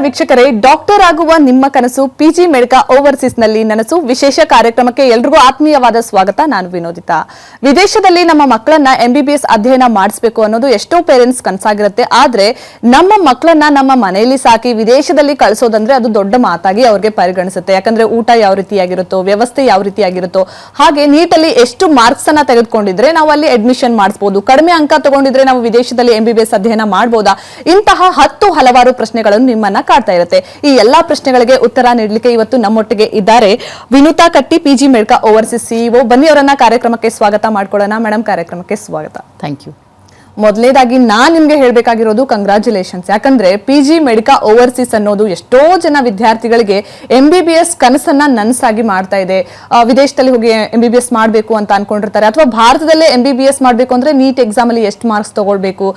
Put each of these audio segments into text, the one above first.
ವೀಕ್ಷಕರೇ, ಡಾಕ್ಟರ್ ಆಗುವ ನಿಮ್ಮ ಕನಸು ಪಿಜಿ ಮೆಡಿಕಾ ಓವರ್ಸೀಸ್ ನಲ್ಲಿ ನನಸು ವಿಶೇಷ ಕಾರ್ಯಕ್ರಮಕ್ಕೆ ಎಲ್ರಿಗೂ ಆತ್ಮೀಯವಾದ ಸ್ವಾಗತ. ನಾನು ವಿನೋದಿತಾ. ವಿದೇಶದಲ್ಲಿ ನಮ್ಮ ಮಕ್ಕಳನ್ನ MBBS ಅಧ್ಯಯನ ಮಾಡಿಸಬೇಕು ಅನ್ನೋದು ಎಷ್ಟೋ ಪೇರೆಂಟ್ಸ್ ಕನಸಾಗಿರುತ್ತೆ. ಆದ್ರೆ ನಮ್ಮ ಮಕ್ಕಳನ್ನ ನಮ್ಮ ಮನೆಯಲ್ಲಿ ಸಾಕಿ ವಿದೇಶದಲ್ಲಿ ಕಳಿಸೋದಂದ್ರೆ ಅದು ದೊಡ್ಡ ಮಾತಾಗಿ ಅವ್ರಿಗೆ ಪರಿಗಣಿಸುತ್ತೆ. ಯಾಕಂದ್ರೆ ಊಟ ಯಾವ ರೀತಿಯಾಗಿರುತ್ತೋ, ವ್ಯವಸ್ಥೆ ಯಾವ ರೀತಿಯಾಗಿರುತ್ತೋ, ಹಾಗೆ ನೀಟಲ್ಲಿ ಎಷ್ಟು ಮಾರ್ಕ್ಸ್ ಅನ್ನ ತೆಗೆದುಕೊಂಡಿದ್ರೆ ನಾವು ಅಲ್ಲಿ ಅಡ್ಮಿಷನ್ ಮಾಡಿಸಬಹುದು, ಕಡಿಮೆ ಅಂಕ ತಗೊಂಡಿದ್ರೆ ನಾವು ವಿದೇಶದಲ್ಲಿ MBBS ಅಧ್ಯಯನ ಮಾಡಬಹುದಾ, ಇಂತಹ ಹಲವಾರು ಪ್ರಶ್ನೆಗಳನ್ನು ನಿಮ್ಮನ್ನ ಕಾಡ್ತಾ ಇರುತ್ತೆ. ಈ ಎಲ್ಲಾ ಪ್ರಶ್ನೆಗಳಿಗೆ ಉತ್ತರ ನೀಡಲಿಕ್ಕೆ ಇವತ್ತು ನಮ್ಮೊಟ್ಟಿಗೆ ಇದ್ದಾರೆ ವಿನುತಾ ಕಟ್ಟಿ, ಪಿಜಿ ಮೆಡಿಕಾ ಓವರ್ಸೀಸ್ CEO. ಬನ್ನಿ ಅವರನ್ನ ಕಾರ್ಯಕ್ರಮಕ್ಕೆ ಸ್ವಾಗತ ಮಾಡ್ಕೊಳ್ಳೋಣ. ಮೇಡಮ್, ಕಾರ್ಯಕ್ರಮಕ್ಕೆ ಸ್ವಾಗತ. Thank you. ಮೊದಲನೇದಾಗಿ ನಾನ್ ನಿಮ್ಗೆ ಹೇಳ್ಬೇಕಾಗಿರೋದು ಕಂಗ್ರಾಚುಲೇಷನ್ಸ್. ಯಾಕಂದ್ರೆ ಪಿಜಿ ಮೆಡಿಕಾ ಓವರ್ಸೀಸ್ ಅನ್ನೋದು ಎಷ್ಟೋ ಜನ ವಿದ್ಯಾರ್ಥಿಗಳಿಗೆ MBBS ಕನಸನ್ನ ನನಸಾಗಿ ಮಾಡ್ತಾ ಇದೆ. ವಿದೇಶದಲ್ಲಿ ಹೋಗಿ MBBS ಮಾಡಬೇಕು ಅಂತ ಅನ್ಕೊಂಡಿರ್ತಾರೆ, ಅಥವಾ ಭಾರತದಲ್ಲೇ MBBS ಮಾಡಬೇಕು ಅಂದ್ರೆ ನೀಟ್ ಎಕ್ಸಾಮ್ ಅಲ್ಲಿ ಎಷ್ಟು ಮಾರ್ಕ್ಸ್ ತಗೊಳ್ಬೇಕು,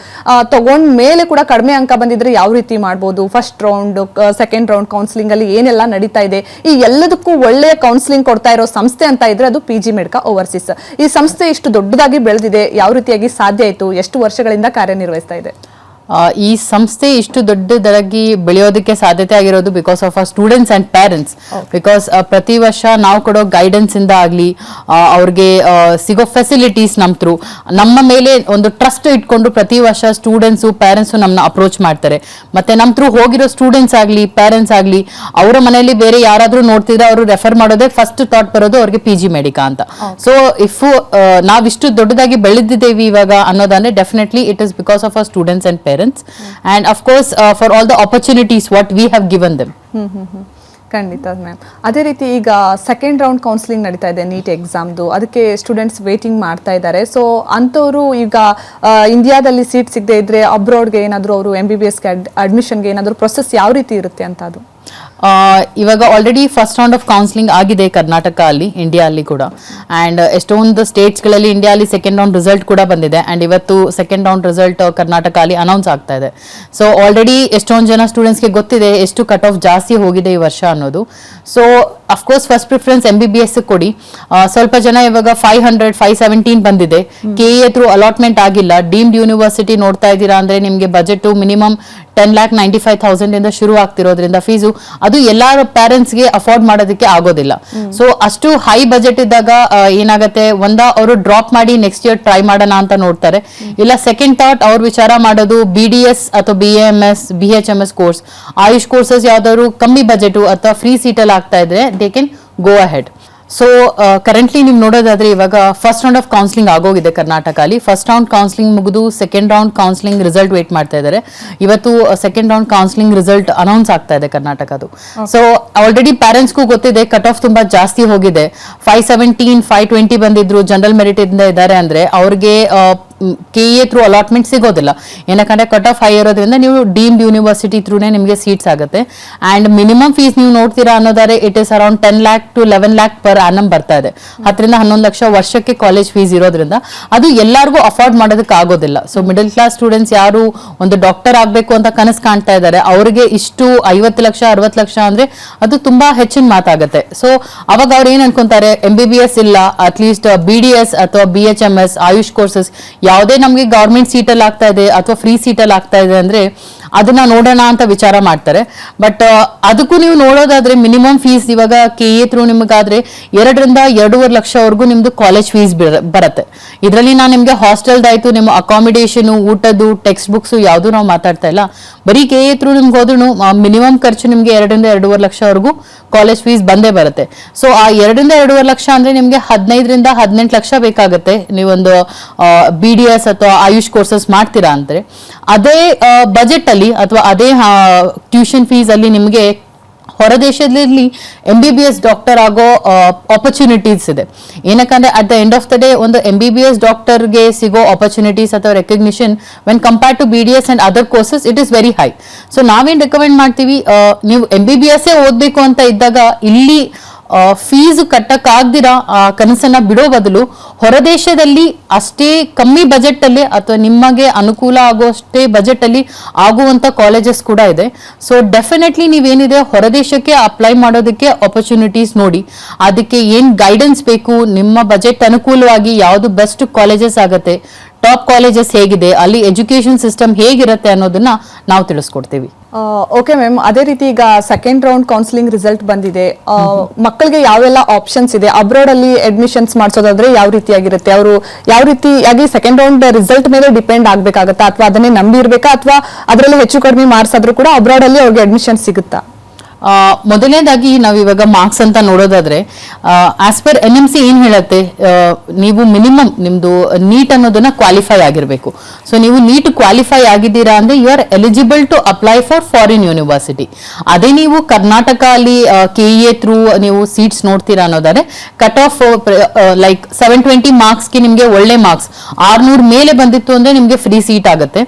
ತಗೊಂಡ್ ಮೇಲೆ ಕೂಡ ಕಡಿಮೆ ಅಂಕ ಬಂದಿದ್ರೆ ಯಾವ ರೀತಿ ಮಾಡಬಹುದು, first round second round counselling ಅಲ್ಲಿ ಏನೆಲ್ಲ ನಡೀತಾ ಇದೆ, ಈ ಎಲ್ಲದಕ್ಕೂ ಒಳ್ಳೆಯ ಕೌನ್ಸಿಲಿಂಗ್ ಕೊಡ್ತಾ ಇರೋ ಸಂಸ್ಥೆ ಅಂತ ಇದ್ರೆ ಅದು ಪಿಜಿ ಮೆಡಿಕಾ ಓವರ್ಸೀಸ್. ಈ ಸಂಸ್ಥೆ ಇಷ್ಟು ದೊಡ್ಡದಾಗಿ ಬೆಳೆದಿದೆ, ಯಾವ ರೀತಿಯಾಗಿ ಸಾಧ್ಯ ಆಯಿತು, ಎಷ್ಟು ವರ್ಷಗಳಿಂದ ಕಾರ್ಯನಿರ್ವಹಿಸ್ತಾ ಇದೆ? ಈ ಸಂಸ್ಥೆ ಇಷ್ಟು ದೊಡ್ಡದಾಗಿ ಬೆಳೆಯೋದಕ್ಕೆ ಸಾಧ್ಯತೆ ಆಗಿರೋದು ಬಿಕಾಸ್ ಆಫ್ ಆ ಸ್ಟೂಡೆಂಟ್ಸ್ ಅಂಡ್ ಪೇರೆಂಟ್ಸ್. ಬಿಕಾಸ್ ಪ್ರತಿ ವರ್ಷ ನಾವು ಕೊಡೋ ಗೈಡೆನ್ಸ್ ಇಂದ ಆಗ್ಲಿ, ಅವ್ರಿಗೆ ಸಿಗೋ ಫೆಸಿಲಿಟೀಸ್ ನಮ್ಮ ಮೇಲೆ ಒಂದು ಟ್ರಸ್ಟ್ ಇಟ್ಕೊಂಡು ಪ್ರತಿ ವರ್ಷ ಸ್ಟೂಡೆಂಟ್ಸು ಪೇರೆಂಟ್ಸು ನಮ್ಮನ್ನ ಅಪ್ರೋಚ್ ಮಾಡ್ತಾರೆ. ಮತ್ತೆ ನಮ್ಮ ಥ್ರೂ ಹೋಗಿರೋ ಸ್ಟೂಡೆಂಟ್ಸ್ ಆಗ್ಲಿ ಪೇರೆಂಟ್ಸ್ ಆಗ್ಲಿ ಅವರ ಮನೆಯಲ್ಲಿ ಬೇರೆ ಯಾರಾದ್ರೂ ನೋಡ್ತಿದ್ರೆ ಅವರು ರೆಫರ್ ಮಾಡೋದೇ ಫಸ್ಟ್ ಥಾಟ್ ಬರೋದು ಅವ್ರಿಗೆ ಪಿಜಿ ಮೆಡಿಕಾ ಅಂತ. ಸೊ ಇಫ್ ನಾವಿಷ್ಟು ದೊಡ್ಡದಾಗಿ ಬೆಳೆದಿದ್ದೇವೆ ಇವಾಗ ಅನ್ನೋದಂದ್ರೆ definitely it is because of our students and parents and of course for all the opportunities what we have given them. ಖಂಡಿತ ಮ್ಯಾಮ್. ಅದೇ ರೀತಿ ಈಗ ಸೆಕೆಂಡ್ ರೌಂಡ್ ಕೌನ್ಸಿಲಿಂಗ್ ನಡೀತಾ ಇದೆ ನೀಟ್ ಎಕ್ಸಾಮ್ದು, ಅದಕ್ಕೆ ಸ್ಟೂಡೆಂಟ್ಸ್ ವೇಟಿಂಗ್ ಮಾಡ್ತಾ ಇದ್ದಾರೆ. ಸೊ ಅಂಥವ್ರು ಈಗ ಇಂಡಿಯಾದಲ್ಲಿ ಸೀಟ್ ಸಿಗದೆ ಇದ್ರೆ ಅಬ್ರಾಡ್ಗೆ ಏನಾದರೂ ಅವರು MBBSಗೆ ಅಡ್ಮಿಷನ್ಗೆ ಏನಾದರೂ ಪ್ರೊಸೆಸ್ ಯಾವ ರೀತಿ ಇರುತ್ತೆ ಅಂತ? ಅದು ಇವಾಗ already first round of counselling ಆಗಿದೆ ಕರ್ನಾಟಕ ಅಲ್ಲಿ, ಇಂಡಿಯಾ ಅಲ್ಲಿ ಕೂಡ. ಅಂಡ್ ಎಷ್ಟೊಂದು ಸ್ಟೇಟ್ಸ್ಗಳಲ್ಲಿ ಇಂಡಿಯಾ ಅಲ್ಲಿ ಸೆಕೆಂಡ್ ರೌಂಡ್ ರಿಸಲ್ಟ್ ಕೂಡ ಬಂದಿದೆ. ಅಂಡ್ ಇವತ್ತು ಸೆಕೆಂಡ್ ರೌಂಡ್ ರಿಸಲ್ಟ್ ಕರ್ನಾಟಕ ಅಲ್ಲಿ ಅನೌನ್ಸ್ ಆಗ್ತಾ ಇದೆ. ಸೊ ಆಲ್ರೆಡಿ ಎಷ್ಟೊಂದು ಜನ ಸ್ಟೂಡೆಂಟ್ಸ್ಗೆ ಗೊತ್ತಿದೆ ಎಷ್ಟು ಕಟ್ ಆಫ್ ಜಾಸ್ತಿ ಹೋಗಿದೆ ಈ ವರ್ಷ ಅನ್ನೋದು. So of course first preference MBBS ಕೊಡಿ. ಸ್ವಲ್ಪ ಜನ ಇವಾಗ 500 517 ಬಂದಿದೆ. KE ಥ್ರೂ ಅಲಾಟ್ಮೆಂಟ್ ಆಗಿಲ್ಲ. ಡೀಮ್ಡ್ ಯೂನಿವರ್ಸಿಟಿ ನೋಡ್ತಾ ಇದ್ದೀರಾ ಅಂದ್ರೆ ನಿಮ್ಗೆ ಬಜೆಟ್ ಮಿನಿಮಮ್ 10,95,000 ಇಂದ ಶುರು ಆಗ್ತಿರೋದ್ರಿಂದ ಫೀಸು ಅದು ಎಲ್ಲಾ ಪೇರೆಂಟ್ಸ್ಗೆ ಅಫೋರ್ಡ್ ಮಾಡೋದಕ್ಕೆ ಆಗೋದಿಲ್ಲ. ಸೊ ಅಷ್ಟು ಹೈ ಬಜೆಟ್ ಇದ್ದಾಗ ಏನಾಗುತ್ತೆ, ಅವರು ಡ್ರಾಪ್ ಮಾಡಿ ನೆಕ್ಸ್ಟ್ ಇಯರ್ ಟ್ರೈ ಮಾಡೋಣ ಅಂತ ನೋಡ್ತಾರೆ. ಇಲ್ಲ ಸೆಕೆಂಡ್ ಥಾಟ್ ಅವ್ರ ವಿಚಾರ ಮಾಡೋದು BDS ಅಥವಾ BAMS BHMS course, AYUSH courses ಯಾವ್ದಾದ್ರು ಕಮ್ಮಿ ಬಜೆಟ್ ಅಥವಾ ಫ್ರೀ ಸೀಟಲ್ಲಿ ಆಗ್ತಾ ಇದ್ರೆ they can go ahead. So currently ನೀವು ನೋಡೋದಾದ್ರೆ ಇವಾಗ ಫಸ್ಟ್ ರೌಂಡ್ ಆಫ್ ಕೌನ್ಸಿಲಿಂಗ್ ಆಗೋಗಿದೆ ಕರ್ನಾಟಕ ಅಲ್ಲಿ. ಫಸ್ಟ್ ರೌಂಡ್ ಕೌನ್ಸಿಲಿಂಗ್ ಮುಗಿದು second round counselling result wait ಮಾಡ್ತಾ ಇದ್ದಾರೆ. ಇವತ್ತು second round counselling result announce ಆಗ್ತಾ ಇದೆ ಕರ್ನಾಟಕದು. ಸೊ ಆಲ್ರೆಡಿ ಪೇರೆಂಟ್ಸ್ಗೂ ಗೊತ್ತಿದೆ ಕಟ್ ಆಫ್ ತುಂಬಾ ಜಾಸ್ತಿ ಹೋಗಿದೆ. 517 520 ಬಂದಿದ್ರು ಜನರಲ್ ಮೆರಿಟ್ ಇಂದ ಇದ್ದಾರೆ ಅಂದ್ರೆ ಅವ್ರಿಗೆ KE ಥ್ರೂ ಅಲಾಟ್ಮೆಂಟ್ ಸಿಗೋದಿಲ್ಲ. ಏನಕ್ಕಂದ್ರೆ ಕಟ್ ಆಫ್ ಹೈ ಇರೋದ್ರಿಂದ ನೀವು ಡೀಮ್ಡ್ ಯೂನಿವರ್ಸಿಟಿ ಥ್ರೂನೇ ನಿಮಗೆ ಸೀಟ್ಸ್ ಆಗುತ್ತೆ. ಅಂಡ್ ಮಿನಿಮಮ್ ಫೀಸ್ ನೀವು ನೋಡ್ತೀರಾ ಅನ್ನೋದಾದ್ರೆ it is around 10 lakh to 11 lakh per annum ಬರ್ತಾ ಇದೆ. 10 ರಿಂದ 11 ಲಕ್ಷ ವರ್ಷಕ್ಕೆ ಕಾಲೇಜ್ ಫೀಸ್ ಇರೋದ್ರಿಂದ ಅದು ಎಲ್ಲರಿಗೂ ಅಫೋರ್ಡ್ ಮಾಡೋದಕ್ಕೆ ಆಗೋದಿಲ್ಲ. ಸೊ ಮಿಡಲ್ ಕ್ಲಾಸ್ ಸ್ಟೂಡೆಂಟ್ಸ್ ಯಾರು ಒಂದು ಡಾಕ್ಟರ್ ಆಗ್ಬೇಕು ಅಂತ ಕನಸು ಕಾಣ್ತಾ ಇದ್ದಾರೆ ಅವ್ರಿಗೆ ಇಷ್ಟು 50 ಲಕ್ಷ 60 ಲಕ್ಷ ಅಂದ್ರೆ ಅದು ತುಂಬಾ ಹೆಚ್ಚಿನ ಮಾತಾಗುತ್ತೆ. ಸೊ ಅವಾಗ ಅವ್ರು ಏನ್ ಅನ್ಕೊಂತಾರೆ, MBBS ಇಲ್ಲ, ಅಟ್ಲೀಸ್ಟ್ BDS ಅಥವಾ BHMS ಆಯುಷ್ ಕೋರ್ಸಸ್ ಯಾವುದೇ ನಮ್ಗೆ ಗವರ್ಮೆಂಟ್ ಸೀಟಲ್ಲಿ ಆಗ್ತಾ ಇದೆ ಅಥವಾ ಫ್ರೀ ಸೀಟಲ್ಲಿ ಆಗ್ತಾ ಇದೆ ಅಂದ್ರೆ ಅದನ್ನ ನೋಡೋಣ ಅಂತ ವಿಚಾರ ಮಾಡ್ತಾರೆ. ಬಟ್ ಅದಕ್ಕೂ ನೀವು ನೋಡೋದಾದ್ರೆ ಮಿನಿಮಮ್ ಫೀಸ್ ಇವಾಗ KE ಥ್ರೂ ನಿಮಗಾದ್ರೆ 2 ರಿಂದ 2.5 ಲಕ್ಷವರೆಗೂ ನಿಮ್ದು ಕಾಲೇಜ್ ಫೀಸ್ ಬರುತ್ತೆ. ಇದರಲ್ಲಿ ನಾನು ನಿಮ್ಗೆ ಹಾಸ್ಟೆಲ್ದಾಯ್ತು, ನಿಮ್ಮ ಅಕಾಮಿಡೇಷನ್, ಊಟದ್ದು, ಟೆಕ್ಸ್ಟ್ ಬುಕ್ಸ್ ಯಾವ್ದು ನಾವು ಮಾತಾಡ್ತಾ ಇಲ್ಲ. ಬರೀ KE ಥ್ರೂ ನಿಮ್ಗೆ ಹೋದ್ರು ಮಿನಿಮಮ್ ಖರ್ಚು ನಿಮ್ಗೆ 2 ರಿಂದ 2.5 ಲಕ್ಷವರೆಗೂ ಕಾಲೇಜ್ ಫೀಸ್ ಬಂದೇ ಬರುತ್ತೆ. ಸೊ ಆ 2 ರಿಂದ 2.5 ಲಕ್ಷ ಅಂದ್ರೆ ನಿಮ್ಗೆ 15 ರಿಂದ 18 ಲಕ್ಷ ಬೇಕಾಗುತ್ತೆ ನೀವೊಂದು BDS ಅಥವಾ ಆಯುಷ್ ಕೋರ್ಸಸ್ ಮಾಡ್ತೀರಾ ಅಂದ್ರೆ. ಅದೇ ಬಜೆಟ್ ಅಲ್ಲಿ ಅಥವಾ ಅದೇ ಟ್ಯೂಷನ್ ಫೀಸ್ ಅಲ್ಲಿ ನಿಮಗೆ ಹೊರದೇಶದಲ್ಲಿ MBBS ಡಾಕ್ಟರ್ ಆಗೋ ಆಪರ್ಚುನಿಟೀಸ್ ಇದೆ. ಏನಕ್ಕಂದ್ರೆ at the end of the day ಒಂದು MBBS ಡಾಕ್ಟರ್ಗೆ ಸಿಗೋ ಆಪರ್ಚುನಿಟೀಸ್ ಅಥವಾ recognition when compared to BDS and other courses it is very high. So ನಾವೇನ್ ರೆಕಮೆಂಡ್ ಮಾಡ್ತೀವಿ, ನೀವು MBBS ಓದ್ಬೇಕು ಅಂತ ಇದ್ದಾಗ ಇಲ್ಲಿ ಫೀಸ್ ಕಟ್ಟಕ್ಕಾಗ್ದಿರ ಕನಸನ್ನ ಬಿಡೋ ಬದಲು ಹೊರದೇಶದಲ್ಲಿ ಅಷ್ಟೇ ಕಮ್ಮಿ ಬಜೆಟ್ ಅಲ್ಲಿ ಅಥವಾ ನಿಮಗೆ ಅನುಕೂಲ ಆಗುವಷ್ಟೇ ಬಜೆಟ್ ಅಲ್ಲಿ ಆಗುವಂತ ಕಾಲೇಜಸ್ ಕೂಡ ಇದೆ. ಸೊ ಡೆಫಿನೆಟ್ಲಿ ನೀವೇನಿದೆ ಹೊರದೇಶಕ್ಕೆ ಅಪ್ಲೈ ಮಾಡೋದಕ್ಕೆ ಆಪರ್ಚುನಿಟೀಸ್ ನೋಡಿ, ಅದಕ್ಕೆ ಏನ್ ಗೈಡೆನ್ಸ್ ಬೇಕು, ನಿಮ್ಮ ಬಜೆಟ್ ಅನುಕೂಲವಾಗಿ ಯಾವುದು ಬೆಸ್ಟ್ ಕಾಲೇಜಸ್ ಆಗುತ್ತೆ, ಟಾಪ್ ಕಾಲೇಜಸ್ ಹೇಗಿದೆ, ಅಲ್ಲಿ ಎಜುಕೇಶನ್ ಸಿಸ್ಟಮ್ ಹೇಗಿರುತ್ತೆ ಅನ್ನೋದನ್ನ ನಾವು ತಿಳಿಸ್ಕೊಡ್ತೀವಿ. ಓಕೆ ಮ್ಯಾಮ್, ಅದೇ ರೀತಿ ಈಗ ಸೆಕೆಂಡ್ ರೌಂಡ್ ಕೌನ್ಸಿಲಿಂಗ್ ರಿಸಲ್ಟ್ ಬಂದಿದೆ. ಮಕ್ಕಳಿಗೆ ಯಾವೆಲ್ಲ ಆಪ್ಷನ್ಸ್ ಇದೆ? ಅಬ್ರಾಡ್ ಅಲ್ಲಿ ಅಡ್ಮಿಷನ್ಸ್ ಮಾಡಿಸೋದಾದ್ರೆ ಯಾವ ರೀತಿಯಾಗಿರುತ್ತೆ? ಅವರು ಯಾವ ರೀತಿಯಾಗಿ ಸೆಕೆಂಡ್ ರೌಂಡ್ ರಿಸಲ್ಟ್ ಮೇಲೆ ಡಿಪೆಂಡ್ ಆಗ್ಬೇಕಾಗತ್ತಾ, ಅಥವಾ ಅದನ್ನೇ ನಂಬಿ ಇರ್ಬೇಕಾ, ಅಥವಾ ಅದರಲ್ಲಿ ಹೆಚ್ಚು ಕಡಿಮೆ ಮಾರ್ಕ್ಸ್ ಆದ್ರೂ ಕೂಡ ಅಬ್ರಾಡ್ ಅಲ್ಲಿ ಅವ್ರಿಗೆ ಅಡ್ಮಿಷನ್ ಸಿಗುತ್ತಾ? ಮೊದಲನೇದಾಗಿ ನಾವು ಇವಾಗ ಮಾರ್ಕ್ಸ್ ಅಂತ ನೋಡೋದಾದ್ರೆ ಆಸ್ ಪರ್ NMC ಏನ್ ಹೇಳುತ್ತೆ, ನೀವು ಮಿನಿಮಮ್ ನಿಮ್ದು ನೀಟ್ ಅನ್ನೋದನ್ನ ಕ್ವಾಲಿಫೈ ಆಗಿರ್ಬೇಕು. ಸೊ ನೀವು ನೀಟ್ ಕ್ವಾಲಿಫೈ ಆಗಿದ್ದೀರಾ ಅಂದ್ರೆ you are eligible to apply for foreign university. ಅದೇ ನೀವು ಕರ್ನಾಟಕ ಅಲ್ಲಿ KEA ಥ್ರೂ ನೀವು ಸೀಟ್ಸ್ ನೋಡ್ತೀರಾ ಅನ್ನೋದಾದ್ರೆ ಕಟ್ ಆಫ್ ಲೈಕ್ 720 ಮಾರ್ಕ್ಸ್ಗೆ ನಿಮ್ಗೆ ಒಳ್ಳೆ ಮಾರ್ಕ್ಸ್ 600 ಮೇಲೆ ಬಂದಿತ್ತು ಅಂದ್ರೆ ನಿಮ್ಗೆ ಫ್ರೀ ಸೀಟ್ ಆಗುತ್ತೆ.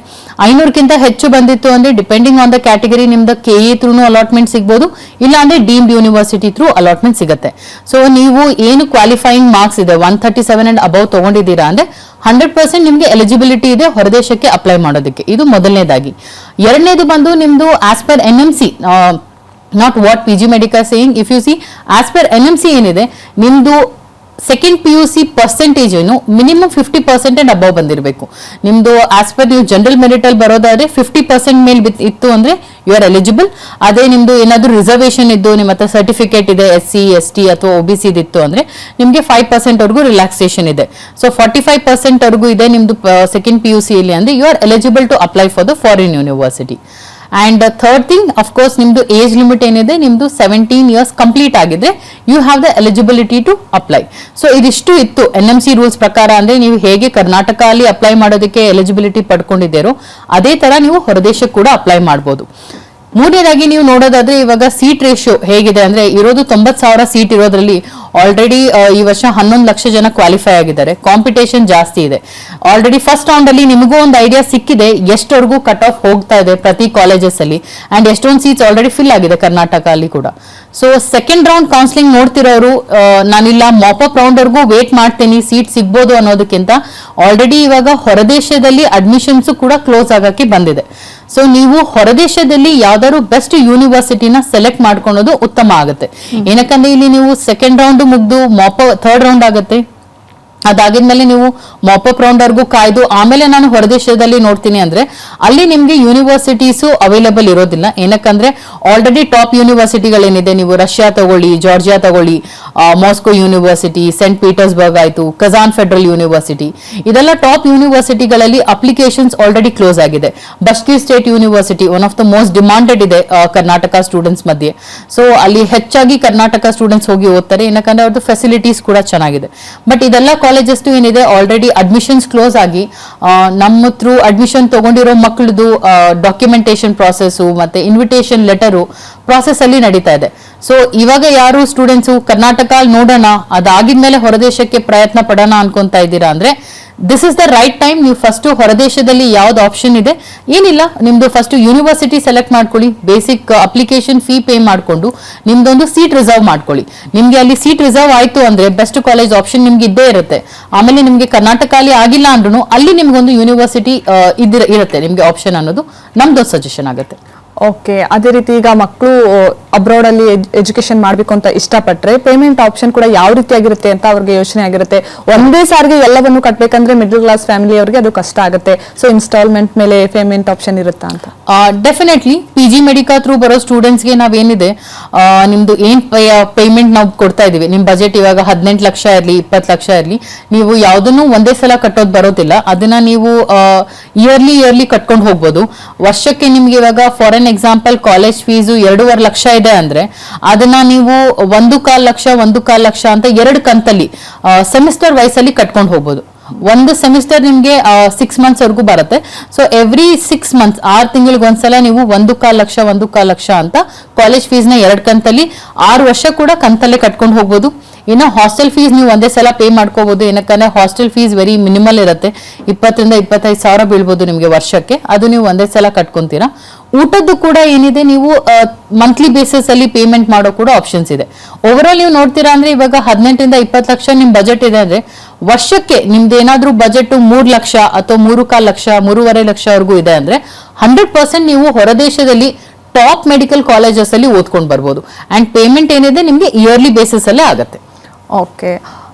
500ಕ್ಕಿಂತ ಹೆಚ್ಚು ಬಂದಿತ್ತು ಅಂದ್ರೆ ಡಿಪೆಂಡಿಂಗ್ ಆನ್ ದ ಕ್ಯಾಟಗರಿ ನಿಮ್ದು KEA ಥ್ರೂ ಅಲಾಟ್ಮೆಂಟ್ ಸಿಗ್ಬೋದು, ಇಲ್ಲ ಅಂದ್ರೆ ಡೀಮ್ಡ್ ಯೂನಿವರ್ಸಿಟಿ ಥ್ರೂ ಅಲಾಟ್ಮೆಂಟ್ ಸಿಗುತ್ತೆ. ಸೊ ನೀವು ಏನು ಕ್ವಾಲಿಫೈಯಿಂಗ್ ಮಾರ್ಕ್ಸ್ ಇದೆ 137 ಅಂಡ್ ಅಬೌವ್ ತಗೊಂಡಿದ್ದೀರಾ ಅಂದ್ರೆ 100% ನಿಮ್ಗೆ ಎಲಿಜಿಬಿಲಿಟಿ ಇದೆ ಹೊರದೇಶಕ್ಕೆ ಅಪ್ಲೈ ಮಾಡೋದಕ್ಕೆ. ಇದು ಮೊದಲನೇದಾಗಿ. ಎರಡನೇದು ಬಂದು ನಿಮ್ದು as per NMC, not what PG Medica saying. If U C as per NMC ಏನಿದೆ, ನಿಮ್ದು ಸೆಕೆಂಡ್ PUC ಪರ್ಸೆಂಟೇಜ್ ಏನು ಮಿನಿಮಮ್ 50% ಅಂಡ್ ಅಬೌವ್ ಬಂದಿರಬೇಕು. ನಿಮ್ದು ಆಸ್ ಪರ್ ನೀವು ಜನರಲ್ ಮೆರಿಟ್ ಅಲ್ಲಿ ಬರೋದಾದ್ರೆ 50% ಮೇಲೆ ಇತ್ತು ಅಂದ್ರೆ ಯು ಆರ್ ಎಲಿಜಿಬಲ್. ಅದೇ ನಿಮ್ದು ಏನಾದ್ರು ರಿಸರ್ವೇಶನ್ ಇದ್ದು ನಿಮ್ಮ ಹತ್ರ ಸರ್ಟಿಫಿಕೇಟ್ ಇದೆ SC ST ಅಥವಾ OBC ಇತ್ತು ಅಂದ್ರೆ ನಿಮ್ಗೆ 5% ವರೆಗೂ ರಿಲ್ಯಾಕ್ಸೇಷನ್ ಇದೆ. ಸೊ 45% ವರೆಗೂ ಇದೆ ನಿಮ್ದು ಸೆಕೆಂಡ್ PUC ಇಲ್ಲಿ ಅಂದ್ರೆ you are eligible to apply for the foreign university. And third thing, of course ನಿಮ್ದು ಏಜ್ ಲಿಮಿಟ್ ಏನಿದೆ, ನಿಮ್ದು 17 ಇಯರ್ಸ್ ಕಂಪ್ಲೀಟ್ ಆಗಿದ್ರೆ you have the eligibility to apply. So ಇದಿಷ್ಟು ಇತ್ತು NMC ರೂಲ್ಸ್ ಪ್ರಕಾರ. ಅಂದ್ರೆ ನೀವು ಹೇಗೆ ಕರ್ನಾಟಕ ಅಲ್ಲಿ ಅಪ್ಲೈ ಮಾಡೋದಕ್ಕೆ ಎಲಿಜಿಬಿಲಿಟಿ ಪಡ್ಕೊಂಡಿದ್ದೀರೋ ಅದೇ ತರ ನೀವು ಹೊರದೇಶಕ್ಕೆ ಕೂಡ ಅಪ್ಲೈ ಮಾಡಬಹುದು. ಮೂರನೇದಾಗಿ ನೀವು ನೋಡೋದಾದ್ರೆ ಇವಾಗ ಸೀಟ್ ರೇಷಿಯೋ ಹೇಗಿದೆ ಅಂದ್ರೆ, ಇರೋದು 90,000 ಸೀಟ್ ಇರೋದ್ರಲ್ಲಿ ಆಲ್ರೆಡಿ ಈ ವರ್ಷ 11 ಲಕ್ಷ ಜನ ಕ್ವಾಲಿಫೈ ಆಗಿದ್ದಾರೆ. ಕಾಂಪಿಟೇಷನ್ ಜಾಸ್ತಿ ಇದೆ. ಆಲ್ರೆಡಿ ಫಸ್ಟ್ ರೌಂಡ್ ಅಲ್ಲಿ ನಿಮಗೂ ಒಂದು ಐಡಿಯಾ ಸಿಕ್ಕಿದೆ ಎಷ್ಟವರೆಗೂ ಕಟ್ ಆಫ್ ಹೋಗ್ತಾ ಇದೆ ಪ್ರತಿ ಕಾಲೇಜಸ್ ಅಲ್ಲಿ, ಅಂಡ್ ಎಷ್ಟೊಂದು ಸೀಟ್ಸ್ ಆಲ್ರೆಡಿ ಫಿಲ್ ಆಗಿದೆ ಕರ್ನಾಟಕ ಅಲ್ಲಿ ಕೂಡ. ಸೊ ಸೆಕೆಂಡ್ ರೌಂಡ್ ಕೌನ್ಸಿಲಿಂಗ್ ನೋಡ್ತಿರೋರು ನಾನಿಲ್ಲ ಮಾಪಪ್ ರೌಂಡ್ ವರ್ಗೂ ವೇಟ್ ಮಾಡ್ತೀನಿ ಸೀಟ್ ಸಿಗ್ಬೋದು ಅನ್ನೋದಕ್ಕಿಂತ ಆಲ್ರೆಡಿ ಇವಾಗ ಹೊರದೇಶದಲ್ಲಿ ಅಡ್ಮಿಷನ್ಸ್ ಕೂಡ ಕ್ಲೋಸ್ ಆಗಕ್ಕೆ ಬಂದಿದೆ. ಸೊ ನೀವು ಹೊರದೇಶದಲ್ಲಿ ಯಾವ್ದಾದ್ರು ಬೆಸ್ಟ್ ಯೂನಿವರ್ಸಿಟಿನ ಸೆಲೆಕ್ಟ್ ಮಾಡ್ಕೊಳ್ಳೋದು ಉತ್ತಮ ಆಗುತ್ತೆ. ಏನಕ್ಕಂದ್ರೆ ಇಲ್ಲಿ ನೀವು ಸೆಕೆಂಡ್ ರೌಂಡ್ ಮುಗ್ದು ಥರ್ಡ್ ರೌಂಡ್ ಆಗುತ್ತೆ. ಅದಾಗಿದ್ಮೇಲೆ ನೀವು ಮಾಪಪ್ ರೌಂಡ್ ವರ್ಗೂ ಕಾಯ್ದು ಆಮೇಲೆ ನಾನು ಹೊರದೇಶದಲ್ಲಿ ನೋಡ್ತೀನಿ ಅಂದ್ರೆ ಅಲ್ಲಿ ನಿಮ್ಗೆ ಯೂನಿವರ್ಸಿಟೀಸು ಅವೈಲೇಬಲ್ ಇರೋದಿಲ್ಲ. ಏನಕ್ಕಂದ್ರೆ ಆಲ್ರೆಡಿ ಟಾಪ್ ಯೂನಿವರ್ಸಿಟಿಗಳೇನಿದೆ, ನೀವು ರಷ್ಯಾ ತಗೊಳ್ಳಿ, ಜಾರ್ಜಿಯಾ ತಗೊಳ್ಳಿ, ಮಾಸ್ಕೋ ಯೂನಿವರ್ಸಿಟಿ, ಸೆಂಟ್ ಪೀಟರ್ಸ್ಬರ್ಗ್ ಆಯ್ತು, ಕಜಾನ್ ಫೆಡರಲ್ ಯೂನಿವರ್ಸಿಟಿ, ಇದೆಲ್ಲ ಟಾಪ್ ಯೂನಿವರ್ಸಿಟಿಗಳಲ್ಲಿ ಅಪ್ಲಿಕೇಶನ್ಸ್ ಆಲ್ರೆಡಿ ಕ್ಲೋಸ್ ಆಗಿದೆ. Bashkir state university one of the most demanded ಇದೆ ಕರ್ನಾಟಕ ಸ್ಟೂಡೆಂಟ್ಸ್ ಮಧ್ಯೆ. ಸೊ ಅಲ್ಲಿ ಹೆಚ್ಚಾಗಿ ಕರ್ನಾಟಕ ಸ್ಟೂಡೆಂಟ್ಸ್ ಹೋಗಿ ಓದ್ತಾರೆ, ಏನಕ್ಕಂದ್ರೆ ಅವ್ರದ್ದು ಫೆಸಿಲಿಟೀಸ್ ಕೂಡ ಚೆನ್ನಾಗಿದೆ. ಬಟ್ ಇದೆಲ್ಲ ಕಾಲೇಜಸ್ ಏನಿದೆ ಆಲ್ರೆಡಿ ಅಡ್ಮಿಷನ್ಸ್ ಕ್ಲೋಸ್ ಆಗಿ ನಮ್ಮ ಥ್ರೂ ಅಡ್ಮಿಷನ್ ತಗೊಂಡಿರೋ ಮಕ್ಕಳದು ಡಾಕ್ಯುಮೆಂಟೇಶನ್ ಪ್ರಾಸೆಸ್ ಮತ್ತೆ ಇನ್ವಿಟೇಷನ್ ಲೆಟರು ಪ್ರಾಸೆಸ್ ಅಲ್ಲಿ ನಡೀತಾ ಇದೆ. ಸೊ ಇವಾಗ ಯಾರು ಸ್ಟೂಡೆಂಟ್ಸ್ ಕರ್ನಾಟಕ ನೋಡೋಣ ಅದಾಗಿದ್ಮೇಲೆ ಹೊರದೇಶಕ್ಕೆ ಪ್ರಯತ್ನ ಪಡೋಣ ಅನ್ಕೊಂತಾ ಇದ್ದೀರಾ ಅಂದ್ರೆ this is the right time. ನೀವು ಫಸ್ಟ್ ಹೊರದೇಶದಲ್ಲಿ ಯಾವ್ದು ಆಪ್ಷನ್ ಇದೆ, ಏನಿಲ್ಲ ನಿಮ್ದು ಫಸ್ಟ್ ಯೂನಿವರ್ಸಿಟಿ ಸೆಲೆಕ್ಟ್ ಮಾಡ್ಕೊಳ್ಳಿ, ಬೇಸಿಕ್ ಅಪ್ಲಿಕೇಶನ್ ಫೀ ಪೇ ಮಾಡ್ಕೊಂಡು ನಿಮ್ದೊಂದು ಸೀಟ್ ರಿಸರ್ವ್ ಮಾಡ್ಕೊಳ್ಳಿ. ನಿಮ್ಗೆ ಅಲ್ಲಿ ಸೀಟ್ ರಿಸರ್ವ್ ಆಯ್ತು ಅಂದ್ರೆ ಬೆಸ್ಟ್ ಕಾಲೇಜ್ ಆಪ್ಷನ್ ನಿಮ್ಗೆ ಇದ್ದೇ ಇರುತ್ತೆ. ಆಮೇಲೆ ನಿಮ್ಗೆ ಕರ್ನಾಟಕ ಅಲ್ಲಿ ಆಗಿಲ್ಲ ಅಂದ್ರೂ ಅಲ್ಲಿ ನಿಮ್ಗೊಂದು ಯೂನಿವರ್ಸಿಟಿ ಇರುತ್ತೆ ನಿಮ್ಗೆ ಆಪ್ಷನ್ ಅನ್ನೋದು ನಮ್ದೊಂದು ಸಜೆಷನ್ ಆಗುತ್ತೆ. ಓಕೆ, ಅದೇ ರೀತಿ ಈಗ ಮಕ್ಕಳು ಅಬ್ರಾಡ್ ಅಲ್ಲಿ ಎಜುಕೇಶನ್ ಮಾಡ್ಬೇಕು ಅಂತ ಇಷ್ಟಪಟ್ರೆ ಪೇಮೆಂಟ್ ಆಪ್ಷನ್ ಕೂಡ ಯಾವ ರೀತಿಯಾಗಿರುತ್ತೆ ಅಂತ ಅವ್ರಿಗೆ ಯೋಚನೆ ಆಗಿರುತ್ತೆ. ಒಂದೇ ಸಾರಿಗೆ ಎಲ್ಲವನ್ನು ಕಟ್ಬೇಕಂದ್ರೆ ಮಿಡಲ್ ಕ್ಲಾಸ್ ಫ್ಯಾಮಿಲಿ ಅವ್ರಿಗೆ ಅದು ಕಷ್ಟ ಆಗುತ್ತೆ. ಸೊ ಇನ್ಸ್ಟಾಲ್ಮೆಂಟ್ ಮೇಲೆ ಪೇಮೆಂಟ್ ಆಪ್ಷನ್ ಇರುತ್ತಾ ಅಂತ? ಡೆಫಿನೆಟ್ಲಿ PG Medica ಥ್ರೂ ಬರೋ ಸ್ಟೂಡೆಂಟ್ಸ್ಗೆ ನಾವೇನಿದೆ ನಿಮ್ದು ಏನ್ ಪೇಮೆಂಟ್ ನಾವು ಕೊಡ್ತಾ ಇದೀವಿ, ನಿಮ್ ಬಜೆಟ್ ಇವಾಗ 18 ಲಕ್ಷ ಇರಲಿ 20 ಲಕ್ಷ ಇರಲಿ, ನೀವು ಯಾವ್ದನ್ನು ಒಂದೇ ಸಲ ಕಟ್ಟೋದು ಬರೋದಿಲ್ಲ. ಅದನ್ನ ನೀವು ಇಯರ್ಲಿ ಕಟ್ಕೊಂಡು ಹೋಗ್ಬೋದು. ವರ್ಷಕ್ಕೆ ನಿಮ್ಗೆ ಇವಾಗ for example college fees 2.5 lakh ಇದೆ ಅಂದ್ರೆ ಅದನ್ನ ನೀವು 1.25 ಲಕ್ಷ ಅಂತ 2 ಕಂತಲ್ಲಿ ಸೆಮಿಸ್ಟರ್ ವೈಸ್ ಅಲ್ಲಿ ಕಟ್ಕೊಂಡು ಹೋಗ್ಬೋದು. ಒಂದು ಸೆಮಿಸ್ಟರ್ ನಿಮ್ಗೆ 6 ಮಂತ್ಸ್ ವರೆಗೂ ಬರುತ್ತೆ. ಸೊ ಎವ್ರಿ 6 ಮಂತ್ಸ್ 6 ತಿಂಗಳಿಗೆ ಒಂದ್ಸಲ ನೀವು 1.25 ಲಕ್ಷ ಅಂತ ಕಾಲೇಜ್ ಫೀಸ್ ನ 2 ಕಂತಲ್ಲಿ 6 ವರ್ಷ ಕೂಡ ಕಂತಲ್ಲೇ ಕಟ್ಕೊಂಡು ಹೋಗ್ಬೋದು. ಇನ್ನು ಹಾಸ್ಟೆಲ್ ಫೀಸ್ ನೀವು ಒಂದೇ ಸಲ ಪೇ ಮಾಡ್ಕೋಬಹುದು. ಏನಕ್ಕಂದ್ರೆ ಹಾಸ್ಟೆಲ್ ಫೀಸ್ ವೆರಿ ಮಿನಿಮಲ್ ಇರುತ್ತೆ, 20 ರಿಂದ 25 ಸಾವಿರ ಬೀಳ್ಬೋದು ನಿಮ್ಗೆ ವರ್ಷಕ್ಕೆ. ಅದು ನೀವು ಒಂದೇ ಸಲ ಕಟ್ಕೊಂತೀರಾ. ಊಟದ್ದು ಕೂಡ ಏನಿದೆ ನೀವು ಮಂತ್ಲಿ ಬೇಸಿಸ್ ಅಲ್ಲಿ ಪೇಮೆಂಟ್ ಮಾಡೋ ಕೂಡ ಆಪ್ಷನ್ಸ್ ಇದೆ. ಓವರ್ ಆಲ್ ನೀವು ನೋಡ್ತೀರಾ ಅಂದ್ರೆ ಇವಾಗ 18 ರಿಂದ 20 ಲಕ್ಷ ನಿಮ್ ಬಜೆಟ್ ಇದೆ ಅಂದ್ರೆ ವರ್ಷಕ್ಕೆ ನಿಮ್ದು ಏನಾದ್ರೂ ಬಜೆಟ್ 3 ಲಕ್ಷ ಅಥವಾ 3.25 ಲಕ್ಷ 3.5 ಲಕ್ಷವರೆಗೂ ಇದೆ ಅಂದ್ರೆ 100% ನೀವು ಹೊರದೇಶದಲ್ಲಿ ಟಾಪ್ ಮೆಡಿಕಲ್ ಕಾಲೇಜಸ್ ಅಲ್ಲಿ ಓದ್ಕೊಂಡು ಬರ್ಬೋದು. ಅಂಡ್ ಪೇಮೆಂಟ್ ಏನಿದೆ ನಿಮ್ಗೆ ಇಯರ್ಲಿ ಬೇಸಿಸ್ ಅಲ್ಲೇ ಆಗುತ್ತೆ. ಓಕೆ,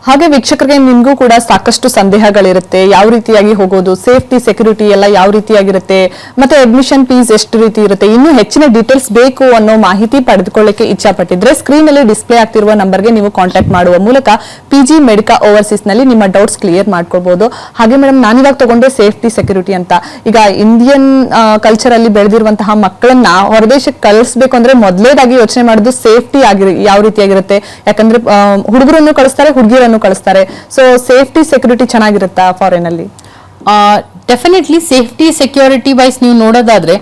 ಹಾಗೆ ವೀಕ್ಷಕರಿಗೆ ನಿಮ್ಗೂ ಕೂಡ ಸಾಕಷ್ಟು ಸಂದೇಹಗಳಿರುತ್ತೆ, ಯಾವ ರೀತಿಯಾಗಿ ಹೋಗೋದು, ಸೇಫ್ಟಿ ಸೆಕ್ಯೂರಿಟಿ ಎಲ್ಲ ಯಾವ ರೀತಿಯಾಗಿರುತ್ತೆ, ಮತ್ತೆ ಅಡ್ಮಿಷನ್ ಫೀಸ್ ಎಷ್ಟು ರೀತಿ ಇರುತ್ತೆ, ಇನ್ನೂ ಹೆಚ್ಚಿನ ಡೀಟೇಲ್ಸ್ ಬೇಕು ಅನ್ನೋ ಮಾಹಿತಿ ಪಡೆದುಕೊಳ್ಳಕ್ಕೆ ಇಚ್ಛಾಪಟ್ಟಿದ್ರೆ ಸ್ಕ್ರೀನ್ ಅಲ್ಲಿ ಡಿಸ್ಪ್ಲೇ ಆಗ್ತಿರುವ ನಂಬರ್ಗೆ ನೀವು ಕಾಂಟ್ಯಾಕ್ಟ್ ಮಾಡುವ ಮೂಲಕ PG ಮೆಡಿಕಾ ಓವರ್ಸೀಸ್ ನಲ್ಲಿ ನಿಮ್ಮ ಡೌಟ್ಸ್ ಕ್ಲಿಯರ್ ಮಾಡ್ಕೊಳ್ಬಹುದು. ಹಾಗೆ ಮೇಡಮ್, ನಾನಿವಾಗ ತಗೊಂಡೆ ಸೇಫ್ಟಿ ಸೆಕ್ಯೂರಿಟಿ ಅಂತ. ಈಗ ಇಂಡಿಯನ್ ಕಲ್ಚರ್ ಅಲ್ಲಿ ಬೆಳೆದಿರುವಂತಹ ಮಕ್ಕಳನ್ನ ಹೊರದೇಶಕ್ಕೆ ಕಳಿಸ್ಬೇಕು ಅಂದ್ರೆ ಮೊದಲೇದಾಗಿ ಯೋಚನೆ ಮಾಡೋದು ಸೇಫ್ಟಿ ಯಾವ ರೀತಿಯಾಗಿರುತ್ತೆ. ಯಾಕಂದ್ರೆ ಹುಡುಗರನ್ನು ಕಳಿಸ್ತಾರೆ, ಹುಡುಗಿಯರನ್ನು ಕಳಿಸ್ತಾರೆ. ಸೊ ಸೇಫ್ಟಿ ಸೆಕ್ಯೂರಿಟಿ ಚೆನ್ನಾಗಿರುತ್ತಾ ಫಾರಿನ್ ಅಲ್ಲಿ? ಡೆಫಿನೆಟ್ಲಿ ಸೇಫ್ಟಿ ಸೆಕ್ಯೂರಿಟಿ ವೈಸ್ ನೀವು ನೋಡೋದಾದ್ರೆ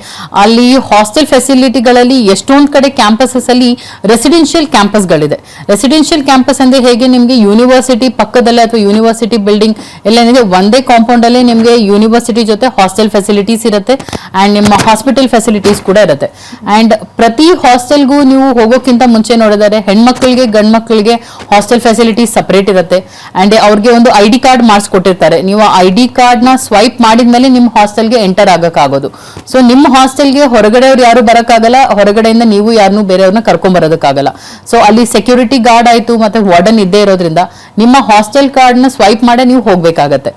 ಅಲ್ಲಿ ಹಾಸ್ಟೆಲ್ ಫೆಸಿಲಿಟಿಗಳಲ್ಲಿ ಎಷ್ಟೊಂದು ಕಡೆ ಕ್ಯಾಂಪಸಸ್ ಅಲ್ಲಿ ರೆಸಿಡೆನ್ಷಿಯಲ್ ಕ್ಯಾಂಪಸ್ಗಳಿದೆ. ರೆಸಿಡೆನ್ಷಿಯಲ್ ಕ್ಯಾಂಪಸ್ ಅಂದ್ರೆ ಹೇಗೆ ನಿಮಗೆ ಯೂನಿವರ್ಸಿಟಿ ಪಕ್ಕದಲ್ಲೇ ಅಥವಾ ಯೂನಿವರ್ಸಿಟಿ ಬಿಲ್ಡಿಂಗ್ ಎಲ್ಲ ಏನಿದೆ ಒಂದೇ ಕಾಂಪೌಂಡ್ ಅಲ್ಲೇ ನಿಮಗೆ ಯೂನಿವರ್ಸಿಟಿ ಜೊತೆ ಹಾಸ್ಟೆಲ್ ಫೆಸಿಲಿಟೀಸ್ ಇರುತ್ತೆ ಅಂಡ್ ನಿಮ್ಮ ಹಾಸ್ಪಿಟಲ್ ಫೆಸಿಲಿಟೀಸ್ ಕೂಡ ಇರುತ್ತೆ. ಅಂಡ್ ಪ್ರತಿ ಹಾಸ್ಟೆಲ್ಗೂ ನೀವು ಹೋಗೋಕ್ಕಿಂತ ಮುಂಚೆ ನೋಡಿದರೆ ಹೆಣ್ಮಕ್ಳಿಗೆ ಗಂಡ್ ಮಕ್ಕಳಿಗೆ ಹಾಸ್ಟೆಲ್ ಫೆಸಿಲಿಟೀಸ್ ಸಪರೇಟ್ ಇರುತ್ತೆ ಅಂಡ್ ಅವ್ರಿಗೆ ಒಂದು ID ಕಾರ್ಡ್ ಮಾಡಿಸ್ಕೊಟ್ಟಿರ್ತಾರೆ. ನೀವು ID ಕಾರ್ಡ್ ನ ಸ್ವೈಪ್ ಮಾಡಿದ್ಮೇಲೆ ನಿಮ್ಮ ಹಾಸ್ಟೆಲ್ಗೆ ಎಂಟರ್ ಆಗಕ್ಕಾಗೋದು. ಸೊ ನಿಮ್ಮ ಹಾಸ್ಟೆಲ್ಗೆ ಹೊರಗಡೆಯವ್ರು ಯಾರು ಬರಕ್ಕಾಗಲ್ಲ, ಹೊರಗಡೆಯಿಂದ ನೀವು ಯಾರನ್ನೂ ಬೇರೆಯವ್ರನ್ನ ಕರ್ಕೊಂಡ್ ಬರೋದಕ್ಕಾಗಲ್ಲ. ಸೊ ಅಲ್ಲಿ ಸೆಕ್ಯೂರಿಟಿ ಗಾರ್ಡ್ ಆಯ್ತು ಮತ್ತೆ ವಾರ್ಡನ್ ಇದ್ದೇ ಇರೋದ್ರಿಂದ ನಿಮ್ಮ ಹಾಸ್ಟೆಲ್ ಕಾರ್ಡ್ ನ ಸ್ವೈಪ್ ಮಾಡೇ ನೀವು ಹೋಗ್ಬೇಕಾಗತ್ತೆ.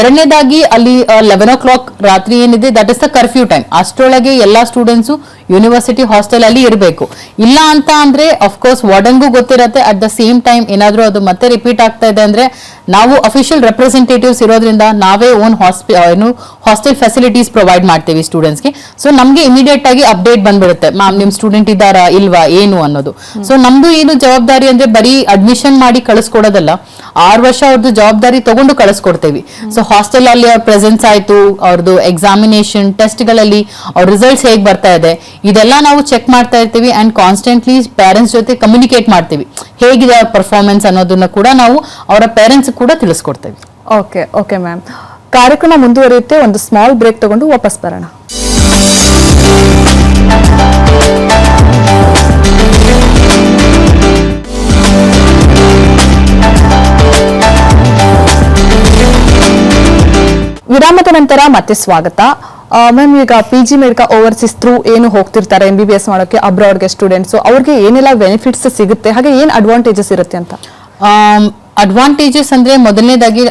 ಎರಡನೇದಾಗಿ ಅಲ್ಲಿ 11 o'clock ರಾತ್ರಿ ಏನಿದೆ that is the curfew time. ಅಷ್ಟರೊಳಗೆ ಎಲ್ಲಾ ಸ್ಟೂಡೆಂಟ್ಸು ಯೂನಿವರ್ಸಿಟಿ ಹಾಸ್ಟೆಲ್ ಅಲ್ಲಿ ಇರಬೇಕು. ಇಲ್ಲ ಅಂತ ಅಂದ್ರೆ ಅಫ್ಕೋರ್ಸ್ ವಾರ್ಡನ್ಗೂ ಗೊತ್ತಿರತ್ತೆ. ಅಟ್ ದ ಸೇಮ್ ಟೈಮ್ ಏನಾದ್ರೂ ಅದು ಮತ್ತೆ ರಿಪೀಟ್ ಆಗ್ತಾ ಇದೆ ಅಂದ್ರೆ ನಾವು ಅಫಿಷಿಯಲ್ ರೆಪ್ರೆಸೆಂಟೇಟಿವ್ಸ್ ಇರೋದ್ರಿಂದ ನಾವೇ ಓನ್ ಹಾಸ್ಟೆಲ್ ಫೆಸಿಲಿಟೀಸ್ ಪ್ರೊವೈಡ್ ಮಾಡ್ತೀವಿ ಸ್ಟೂಡೆಂಟ್ಸ್ಗೆ. ಸೊ ನಮ್ಗೆ ಇಮಿಡಿಯೇಟ್ ಆಗಿ ಅಪ್ಡೇಟ್ ಬಂದ್ಬಿಡುತ್ತೆ, ಮ್ಯಾಮ್ ನಿಮ್ ಸ್ಟೂಡೆಂಟ್ ಇದ್ದಾರಾ ಇಲ್ವಾ ಏನು ಅನ್ನೋದು. ಸೊ ನಮ್ದು ಏನು ಜವಾಬ್ದಾರಿ ಅಂದ್ರೆ ಬರೀ ಅಡ್ಮಿಷನ್ ಮಾಡಿ ಕಳಿಸ್ಕೊಡೋದಲ್ಲ, 6 ವರ್ಷ ಅವ್ರದ್ದು ಜವಾಬ್ದಾರಿ ತಗೊಂಡು ಕಳಿಸ್ಕೊಡ್ತೇವಿ. ಸೊ ಹಾಸ್ಟೆಲ್ ಅಲ್ಲಿ ಅವ್ರ ಪ್ರೆಸೆನ್ಸ್ ಆಯ್ತು, ಅವ್ರದ್ದು ಎಕ್ಸಾಮಿನೇಷನ್ ಟೆಸ್ಟ್ ಗಳಲ್ಲಿ ಅವ್ರ ರಿಸಲ್ಟ್ಸ್ ಹೇಗ್ ಬರ್ತಾ ಇದೆ ಇದೆಲ್ಲ ನಾವು ಚೆಕ್ ಮಾಡ್ತಾ ಇರ್ತೀವಿ ಅಂಡ್ ಕಾನ್ಸ್ಟೆಂಟ್ಲಿ ಪೇರೆಂಟ್ಸ್ ಜೊತೆ ಕಮ್ಯುನಿಕೇಟ್ ಮಾಡ್ತೀವಿ. ಹೇಗಿದೆ ಅವ್ರ ಪರ್ಫಾರ್ಮೆನ್ಸ್ ಅನ್ನೋದನ್ನ ಕೂಡ ನಾವು ಅವರ ಪೇರೆಂಟ್ಸ್ ಕೂಡ ತಿಳಿಸ್ಕೊಡ್ತೇವೆ. ಓಕೆ ಮ್ಯಾಮ್, ಕಾರ್ಯಕ್ರಮ ಮುಂದುವರಿಯುತ್ತೆ. ಒಂದು ಸ್ಮಾಲ್ ಬ್ರೇಕ್ ತಗೊಂಡು ವಾಪಸ್ ಬರೋಣ. ವಿರಾಮದ ನಂತರ ಮತ್ತೆ ಸ್ವಾಗತ. ಮ್ಯಾಮ್, ಈಗ PG ಮೆಡಿಕಾ ಓವರ್ಸೀಸ್ ಥ್ರೂ ಏನು ಹೋಗ್ತಿರ್ತಾರೆ MBBS ಮಾಡೋಕೆ ಅಬ್ರಾಡ್ಗೆ ಸ್ಟೂಡೆಂಟ್ಸ್, ಅವ್ರಿಗೆ ಏನೆಲ್ಲ ಬೆನಿಫಿಟ್ಸ್ ಸಿಗುತ್ತೆ, ಹಾಗೆ ಏನ್ ಅಡ್ವಾಂಟೇಜಸ್ ಇರುತ್ತೆ ಅಂತ? ಅಡ್ವಾಂಟೇಜಸ್ ಅಂದ್ರೆ ಮೊದಲನೇದಾಗಿ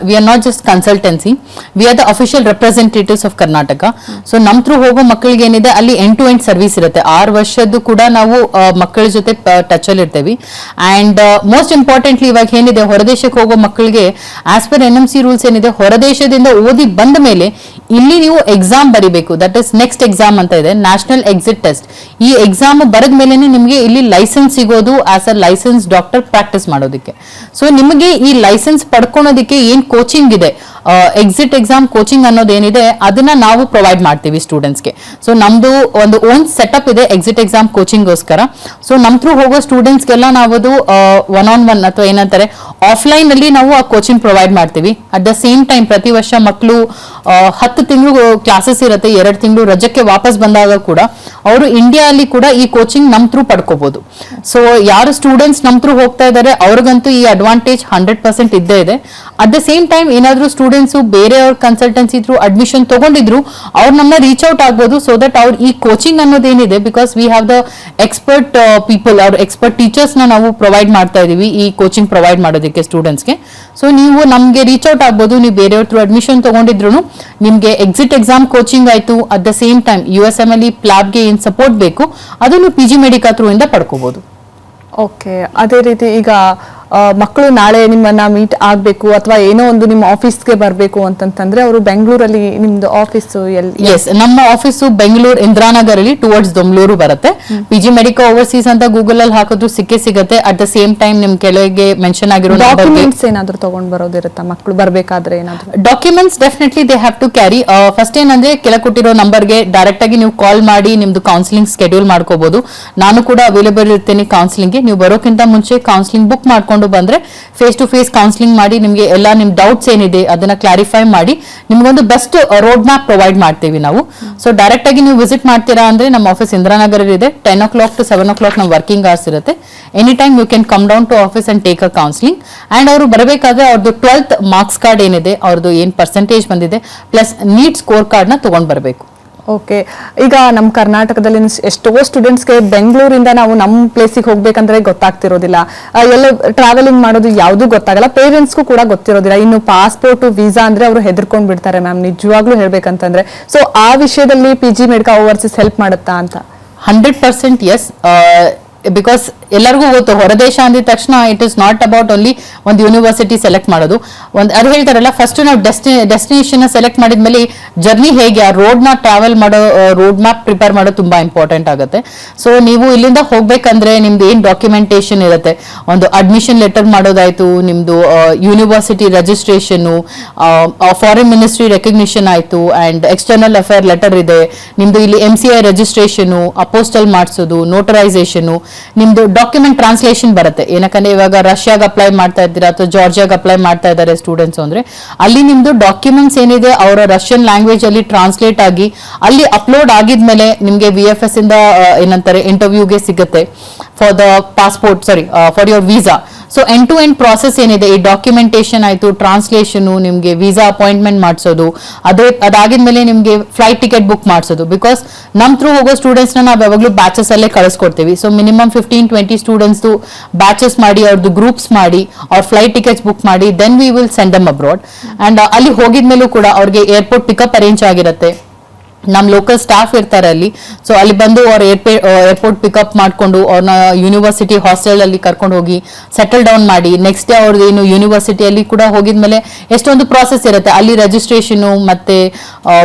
we are not just consultancy, we are the official representatives of Karnataka. So ನಮ್ ಥ್ರೂ ಹೋಗೋ ಮಕ್ಕಳಿಗೆ ಏನಿದೆ ಅಲ್ಲಿ ಎಂಡ್ ಟು ಎಂಡ್ ಸರ್ವಿಸ್ ಇರುತ್ತೆ. 6 ವರ್ಷದ್ದು ಕೂಡ ನಾವು ಮಕ್ಕಳ ಜೊತೆ ಟಚ್ ಅಲ್ಲಿ ಇರ್ತೇವೆ. ಅಂಡ್ ಮೋಸ್ಟ್ ಇಂಪಾರ್ಟೆಂಟ್ಲಿ ಇವಾಗ ಏನಿದೆ ಹೊರದೇಶಕ್ಕೆ ಹೋಗೋ ಮಕ್ಕಳಿಗೆ ಆಸ್ ಪರ್ NMC ರೂಲ್ಸ್ ಏನಿದೆ, ಹೊರದೇಶದಿಂದ ಓದಿ ಬಂದ ಮೇಲೆ ಇಲ್ಲಿ ನೀವು ಎಕ್ಸಾಮ್ ಬರಿಬೇಕು. ದಟ್ ಇಸ್ ನೆಕ್ಸ್ಟ್ ಎಕ್ಸಾಮ್ ಅಂತ ಇದೆ, ನ್ಯಾಷನಲ್ ಎಕ್ಸಿಟ್ ಟೆಸ್ಟ್. ಈ ಎಕ್ಸಾಮ್ ಬರೆದ ಮೇಲೆ ನಿಮಗೆ ಇಲ್ಲಿ ಲೈಸೆನ್ಸ್ ಸಿಗೋದು as a licence doctor practice ಮಾಡೋದಕ್ಕೆ. ಸೊ ನಿಮಗೆ ಈ ಲೈಸೆನ್ಸ್ ಪಡ್ಕೊಳೋದಕ್ಕೆ ಏನ್ ಕೋಚಿಂಗ್ ಇದೆ, ಎಕ್ಸಿಟ್ ಎಕ್ಸಾಮ್ ಕೋಚಿಂಗ್ ಅನ್ನೋದೇನಿದೆ ಅದನ್ನ ನಾವು ಪ್ರೊವೈಡ್ ಮಾಡ್ತೀವಿ ಸ್ಟೂಡೆಂಟ್ಸ್ಗೆ. ಸೊ ನಮ್ದು ಒಂದು ಓನ್ ಸೆಟಪ್ ಇದೆ ಎಕ್ಸಿಟ್ ಎಕ್ಸಾಮ್ ಕೋಚಿಂಗ್ಗೋಸ್ಕರ. ಸೊ ನಮ್ ಥ್ರೂ ಹೋಗೋ ಸ್ಟೂಡೆಂಟ್ಸ್ಗೆಲ್ಲ ನಾವದು 1-on-1 ಅಥವಾ ಏನಂತಾರೆ ಆಫ್ಲೈನ್ ಅಲ್ಲಿ ನಾವು ಆ ಕೋಚಿಂಗ್ ಪ್ರೊವೈಡ್ ಮಾಡ್ತೀವಿ. ಅಟ್ ದ ಸೇಮ್ ಟೈಮ್ ಪ್ರತಿ ವರ್ಷ ಮಕ್ಕಳು 10 ತಿಂಗಳು ಕ್ಲಾಸಸ್ ಇರುತ್ತೆ, 2 ತಿಂಗಳು ರಜಕ್ಕೆ ವಾಪಸ್ ಬಂದಾಗ ಕೂಡ ಅವರು ಇಂಡಿಯಾ ಅಲ್ಲಿ ಕೂಡ ಈ ಕೋಚಿಂಗ್ ನಮ್ ಥ್ರೂ ಪಡ್ಕೋಬಹುದು. ಸೊ ಯಾರು ಸ್ಟೂಡೆಂಟ್ಸ್ ನಮ್ ಥ್ರೂ ಹೋಗ್ತಾ ಇದ್ದಾರೆ ಅವ್ರಿಗಂತೂ ಈ ಅಡ್ವಾಂಟೇಜ್ 100% ಇದ್ದೇ ಇದೆ. ಅಟ್ ದ ಸೇಮ್ ಟೈಮ್ ಏನಾದ್ರೂ ಸ್ಟೂಡೆಂಟ್ಸ್ ಬೇರೆಯವ್ರ ಕನ್ಸಲ್ಟೆನ್ಸಿ ಥ್ರೂ ಅಡ್ಮಿಷನ್ ತಗೊಂಡಿದ್ರು ಅವ್ರು ನಮ್ಮನ್ನ ರೀಚ್ ಔಟ್ ಆಗ್ಬೋದು. ಸೊ ದಟ್ ಅವ್ರು ಈ ಕೋಚಿಂಗ್ ಅನ್ನೋದೇನಿದೆ, because we have the expert people, ಅವ್ರ ಎಕ್ಸ್ಪರ್ಟ್ ಟೀಚರ್ಸ್ ನ ನಾವು ಪ್ರೊವೈಡ್ ಮಾಡ್ತಾ ಇದೀವಿ ಈ ಕೋಚಿಂಗ್ ಪ್ರೊವೈಡ್ ಮಾಡೋದಕ್ಕೆ ಸ್ಟೂಡೆಂಟ್ಸ್ಗೆ. ಸೊ ನೀವು ನಮ್ಗೆ ರೀಚ್ ಔಟ್ ಆಗ್ಬೋದು, ನೀವು ಬೇರೆಯವ್ರ ಥ್ರೂ ಅಡ್ಮಿಷನ್ ತಗೊಂಡಿದ್ರು ನಿಮ್ಗೆ ಎಕ್ಸಿಟ್ ಎಕ್ಸಾಮ್ ಕೋಚಿಂಗ್ ಆಯ್ತು. At the same time USM ಅಲ್ಲಿ ಪ್ಲಾಬ್ಗೆ ಏನ್ ಸಪೋರ್ಟ್ ಬೇಕು ಅದನ್ನು PG ಮೆಡಿಕಾ ಥ್ರೂ ಇಂದ ಪಡ್ಕೋಬಹುದು. ಓಕೆ, ಅದೇ ರೀತಿ ಈಗ ಮಕ್ಕಳು ನಾಳೆ ನಿಮ್ಮನ್ನ ಮೀಟ್ ಆಗ್ಬೇಕು ಅಥವಾ ಏನೋ ಒಂದು ನಿಮ್ಮ ಆಫೀಸ್ಗೆ ಬರಬೇಕು ಅಂತಂತಂದ್ರೆ ಅವರು ಬೆಂಗಳೂರಲ್ಲಿ ನಿಮ್ದು ಆಫೀಸ್ ಎಸ್, ನಮ್ಮ ಆಫೀಸು ಬೆಂಗಳೂರು ಇಂದ್ರಾನಗರ್ ಅಲ್ಲಿ ಟುವರ್ಡ್ಸ್ ದೊಂಬಲೂರು ಬರುತ್ತೆ. PG ಮೆಡಿಕಾ ಓವರ್ಸೀಸ್ ಅಂತ ಗೂಗಲ್ ಅಲ್ಲಿ ಹಾಕಿದ್ರು ಸಿಗುತ್ತೆ. ಅಟ್ ದ ಸೇಮ್ ಟೈಮ್ ನಿಮ್ ಕೆಳಗೆ ಮೆನ್ಷನ್ ಆಗಿರೋ ಡಾಕ್ಯುಮೆಂಟ್ಸ್ ಏನಾದ್ರು ತಗೊಂಡ್ ಬರೋದಿರುತ್ತಾ ಮಕ್ಕಳು ಬರ್ಬೇಕಾದ್ರೆ? ಏನಾದ್ರು documents definitely they have to carry. First ಏನಂದ್ರೆ ಕೆಳ ಕೊಟ್ಟಿರೋ ನಂಬರ್ಗೆ ಡೈರೆಕ್ಟ್ ಆಗಿ ನೀವು ಕಾಲ್ ಮಾಡಿ ನಿಮ್ದು ಕೌನ್ಸಿಲಿಂಗ್ ಸ್ಕೆಡ್ಯೂಲ್ ಮಾಡ್ಕೋಬಹುದು. ನಾನು ಕೂಡ ಅವೈಲೇಬಲ್ ಇರ್ತೇನೆ ಕೌನ್ಸಿಲಿಂಗ್ಗೆ. ನೀವು ಬರೋಕ್ಕಿಂತ ಮುಂಚೆ ಕೌನ್ಸಿಲಿಂಗ್ ಬುಕ್ ಮಾಡ್ಕೊಂಡು ಬಂದ್ರೆ ಫೇಸ್ ಟು ಫೇಸ್ ಕೌನ್ಸಿಲಿಂಗ್ ಮಾಡಿ ನಿಮ್ಗೆ ಎಲ್ಲ ನಿಮ್ ಡೌಟ್ಸ್ ಏನಿದೆ ಅದನ್ನ ಕ್ಲಾರಿಫೈ ಮಾಡಿ ನಿಮ್ಗೊಂದು ಬೆಸ್ಟ್ ರೋಡ್ ಮ್ಯಾಪ್ ಪ್ರೊವೈಡ್ ಮಾಡ್ತೀವಿ ನಾವು. ಸೊ ಡೈರೆಕ್ಟ್ ಆಗಿ ನೀವು ವಿಸಿಟ್ ಮಾಡ್ತೀರಾ ಅಂದ್ರೆ ನಮ್ಮ ಆಫೀಸ್ ಇಂದ್ರಾನಗರ್ ಇದೆ. 10 o'clock to 7 o'clock ನಮ್ಮ ವರ್ಕಿಂಗ್ ಅವರ್ಸ್ ಇರುತ್ತೆ. Any time you can come down to office and take a counselling. And ಅವರು ಬರಬೇಕಾದ್ರೆ ಅವ್ರದ್ದು 12th ಮಾರ್ಕ್ಸ್ ಕಾರ್ಡ್ ಏನಿದೆ, ಅವ್ರದ್ದು ಏನ್ ಪರ್ಸೆಂಟೇಜ್ ಬಂದಿದೆ ಪ್ಲಸ್ ನೀಟ್ ಸ್ಕೋರ್ ಕಾರ್ಡ್ ನ ತಗೊಂಡ್ ಬರಬೇಕು. ಓಕೆ, ಈಗ ನಮ್ಮ ಕರ್ನಾಟಕದಲ್ಲಿ ಎಷ್ಟೋ ಸ್ಟೂಡೆಂಟ್ಸ್ಗೆ ಬೆಂಗಳೂರಿಂದ ನಾವು ನಮ್ಮ ಪ್ಲೇಸಿಗೆ ಹೋಗ್ಬೇಕಂದ್ರೆ ಗೊತ್ತಾಗ್ತಿರೋದಿಲ್ಲ, ಎಲ್ಲ ಟ್ರಾವೆಲಿಂಗ್ ಮಾಡೋದು ಯಾವುದೂ ಗೊತ್ತಾಗಲ್ಲ, ಪೇರೆಂಟ್ಸ್ಗೂ ಕೂಡ ಗೊತ್ತಿರೋದಿಲ್ಲ. ಇನ್ನು ಪಾಸ್ಪೋರ್ಟ್ ವೀಸಾ ಅಂದ್ರೆ ಅವರು ಹೆದರ್ಕೊಂಡ್ ಬಿಡ್ತಾರೆ ಮ್ಯಾಮ್, ನಿಜವಾಗ್ಲೂ ಹೇಳ್ಬೇಕಂತಂದ್ರೆ. ಸೊ ಆ ವಿಷಯದಲ್ಲಿ PG ಮೆಡಿಕಾ ಓವರ್ಸೀಸ್ ಹೆಲ್ಪ್ ಮಾಡುತ್ತಾ ಅಂತ? 100% ಎಸ್. ಬಿಕಾಸ್ ಎಲ್ಲರಿಗೂ ಗೊತ್ತು, ಹೊರದೇಶ ಅಂದಿದ ತಕ್ಷಣ it is not about only ಒಂದು ಯೂನಿವರ್ಸಿಟಿ ಸೆಲೆಕ್ಟ್ ಮಾಡೋದು. ಅದು ಹೇಳ್ತಾರಲ್ಲ, ಫಸ್ಟ್ ನಾವು ಡೆಸ್ಟಿನೇಷನ್ ಸೆಲೆಕ್ಟ್ ಮಾಡಿದ್ಮೇಲೆ ಜರ್ನಿ ಹೇಗೆ, ಆ ರೋಡ್ನ ಟ್ರಾವೆಲ್ ಮಾಡೋ ರೋಡ್ ಮ್ಯಾಪ್ ಪ್ರಿಪೇರ್ ಮಾಡೋದು ತುಂಬಾ ಇಂಪಾರ್ಟೆಂಟ್ ಆಗುತ್ತೆ. ಸೊ ನೀವು ಇಲ್ಲಿಂದ ಹೋಗ್ಬೇಕಂದ್ರೆ ನಿಮ್ದು ಏನ್ ಡಾಕ್ಯುಮೆಂಟೇಶನ್ ಇರುತ್ತೆ, ಒಂದು ಅಡ್ಮಿಷನ್ ಲೆಟರ್ ಮಾಡೋದಾಯ್ತು, ನಿಮ್ದು university registration, foreign ministry recognition ಆಯ್ತು, ಅಂಡ್ ಎಕ್ಸ್ಟರ್ನಲ್ ಅಫೇರ್ ಲೆಟರ್ ಇದೆ, ನಿಮ್ದು ಇಲ್ಲಿ MCI ರಿಜಿಸ್ಟ್ರೇಷನ್, ಅಪೋಸ್ಟಲ್ ಮಾಡಿಸೋದು, ನೋಟರೈಸೇಷನ್, ನಿಮ್ದು ಡಾಕ್ಯುಮೆಂಟ್ ಟ್ರಾನ್ಸ್ಲೇಷನ್ ಬರುತ್ತೆ. ಏನಕ್ಕಂದ್ರೆ ಇವಾಗ ರಷ್ಯಾಗೆ ಅಪ್ಲೈ ಮಾಡ್ತಾ ಇದ್ದೀರಾ ಅಥವಾ ಜಾರ್ಜಿಯಾಗೆ ಅಪ್ಲೈ ಮಾಡ್ತಾ ಇದ್ದಾರೆ ಸ್ಟೂಡೆಂಟ್ಸ್ ಅಂದ್ರೆ, ಅಲ್ಲಿ ನಿಮ್ದು ಡಾಕ್ಯುಮೆಂಟ್ಸ್ ಏನಿದೆ ಅವರ ರಷ್ಯನ್ ಲ್ಯಾಂಗ್ವೇಜ್ ಅಲ್ಲಿ ಟ್ರಾನ್ಸ್ಲೇಟ್ ಆಗಿ ಅಲ್ಲಿ ಅಪ್ಲೋಡ್ ಆಗಿದ್ಮೇಲೆ ನಿಮ್ಗೆ VFS ಇಂದ ಏನಂತಾರೆ ಇಂಟರ್ವ್ಯೂಗೆ ಸಿಗುತ್ತೆ for the passport, for your visa. So end to end process ಏನಿದೆ, ಈ ಡಾಕ್ಯುಮೆಂಟೇಶನ್ ಆಯ್ತು, ಟ್ರಾನ್ಸ್ಲೇಷನ್, ನಿಮ್ಗೆ ವೀಸಾ ಅಪಾಯಿಂಟ್ಮೆಂಟ್ ಮಾಡಿಸೋದು, ಅದಾಗಿದ್ಮೇಲೆ ನಿಮ್ಗೆ ಫ್ಲೈಟ್ ಟಿಕೆಟ್ ಬುಕ್ ಮಾಡಿಸೋದು. ಬಿಕಾಸ್ ನಮ್ ಥ್ರೂ ಹೋಗೋ ಸ್ಟೂಡೆಂಟ್ಸ್ ನಾವು ಯಾವಾಗಲೂ ಬ್ಯಾಚಸ್ ಅಲ್ಲೇ ಕಳಿಸ್ಕೊಡ್ತೀವಿ. ಸೊ ಮಿನಿಮಮ್ 15-20 ಸ್ಟೂಡೆಂಟ್ಸ್ ಬ್ಯಾಚಸ್ ಮಾಡಿ, ಅವ್ರದ್ದು ಗ್ರೂಪ್ಸ್ ಮಾಡಿ, ಅವ್ರ ಫ್ಲೈಟ್ ಟಿಕೆಟ್ಸ್ ಬುಕ್ ಮಾಡಿ, then we will send them abroad. And ಅಲ್ಲಿ ಹೋಗಿದ್ಮೇಲೂ ಕೂಡ ಅವ್ರಿಗೆ ಏರ್ಪೋರ್ಟ್ ಪಿಕಪ್ ಅರೇಂಜ್ ಆಗಿರುತ್ತೆ, ನಮ್ ಲೋಕಲ್ ಸ್ಟಾಫ್ ಇರ್ತಾರೆ ಅಲ್ಲಿ. ಸೊ ಅಲ್ಲಿ ಬಂದು ಅವ್ರ ಏರ್ಪೋರ್ಟ್ ಪಿಕಪ್ ಮಾಡ್ಕೊಂಡು ಅವ್ರನ್ನ ಯೂನಿವರ್ಸಿಟಿ ಹಾಸ್ಟೆಲ್ ಅಲ್ಲಿ ಕರ್ಕೊಂಡು ಹೋಗಿ ಸೆಟಲ್ ಡೌನ್ ಮಾಡಿ, ನೆಕ್ಸ್ಟ್ ಡೇ ಅವ್ರದ್ದು ಏನು ಯೂನಿವರ್ಸಿಟಿಯಲ್ಲಿ ಕೂಡ ಹೋಗಿದ್ಮೇಲೆ ಎಷ್ಟೊಂದು ಪ್ರಾಸೆಸ್ ಇರುತ್ತೆ, ಅಲ್ಲಿ ರಿಜಿಸ್ಟ್ರೇಷನ್ ಮತ್ತೆ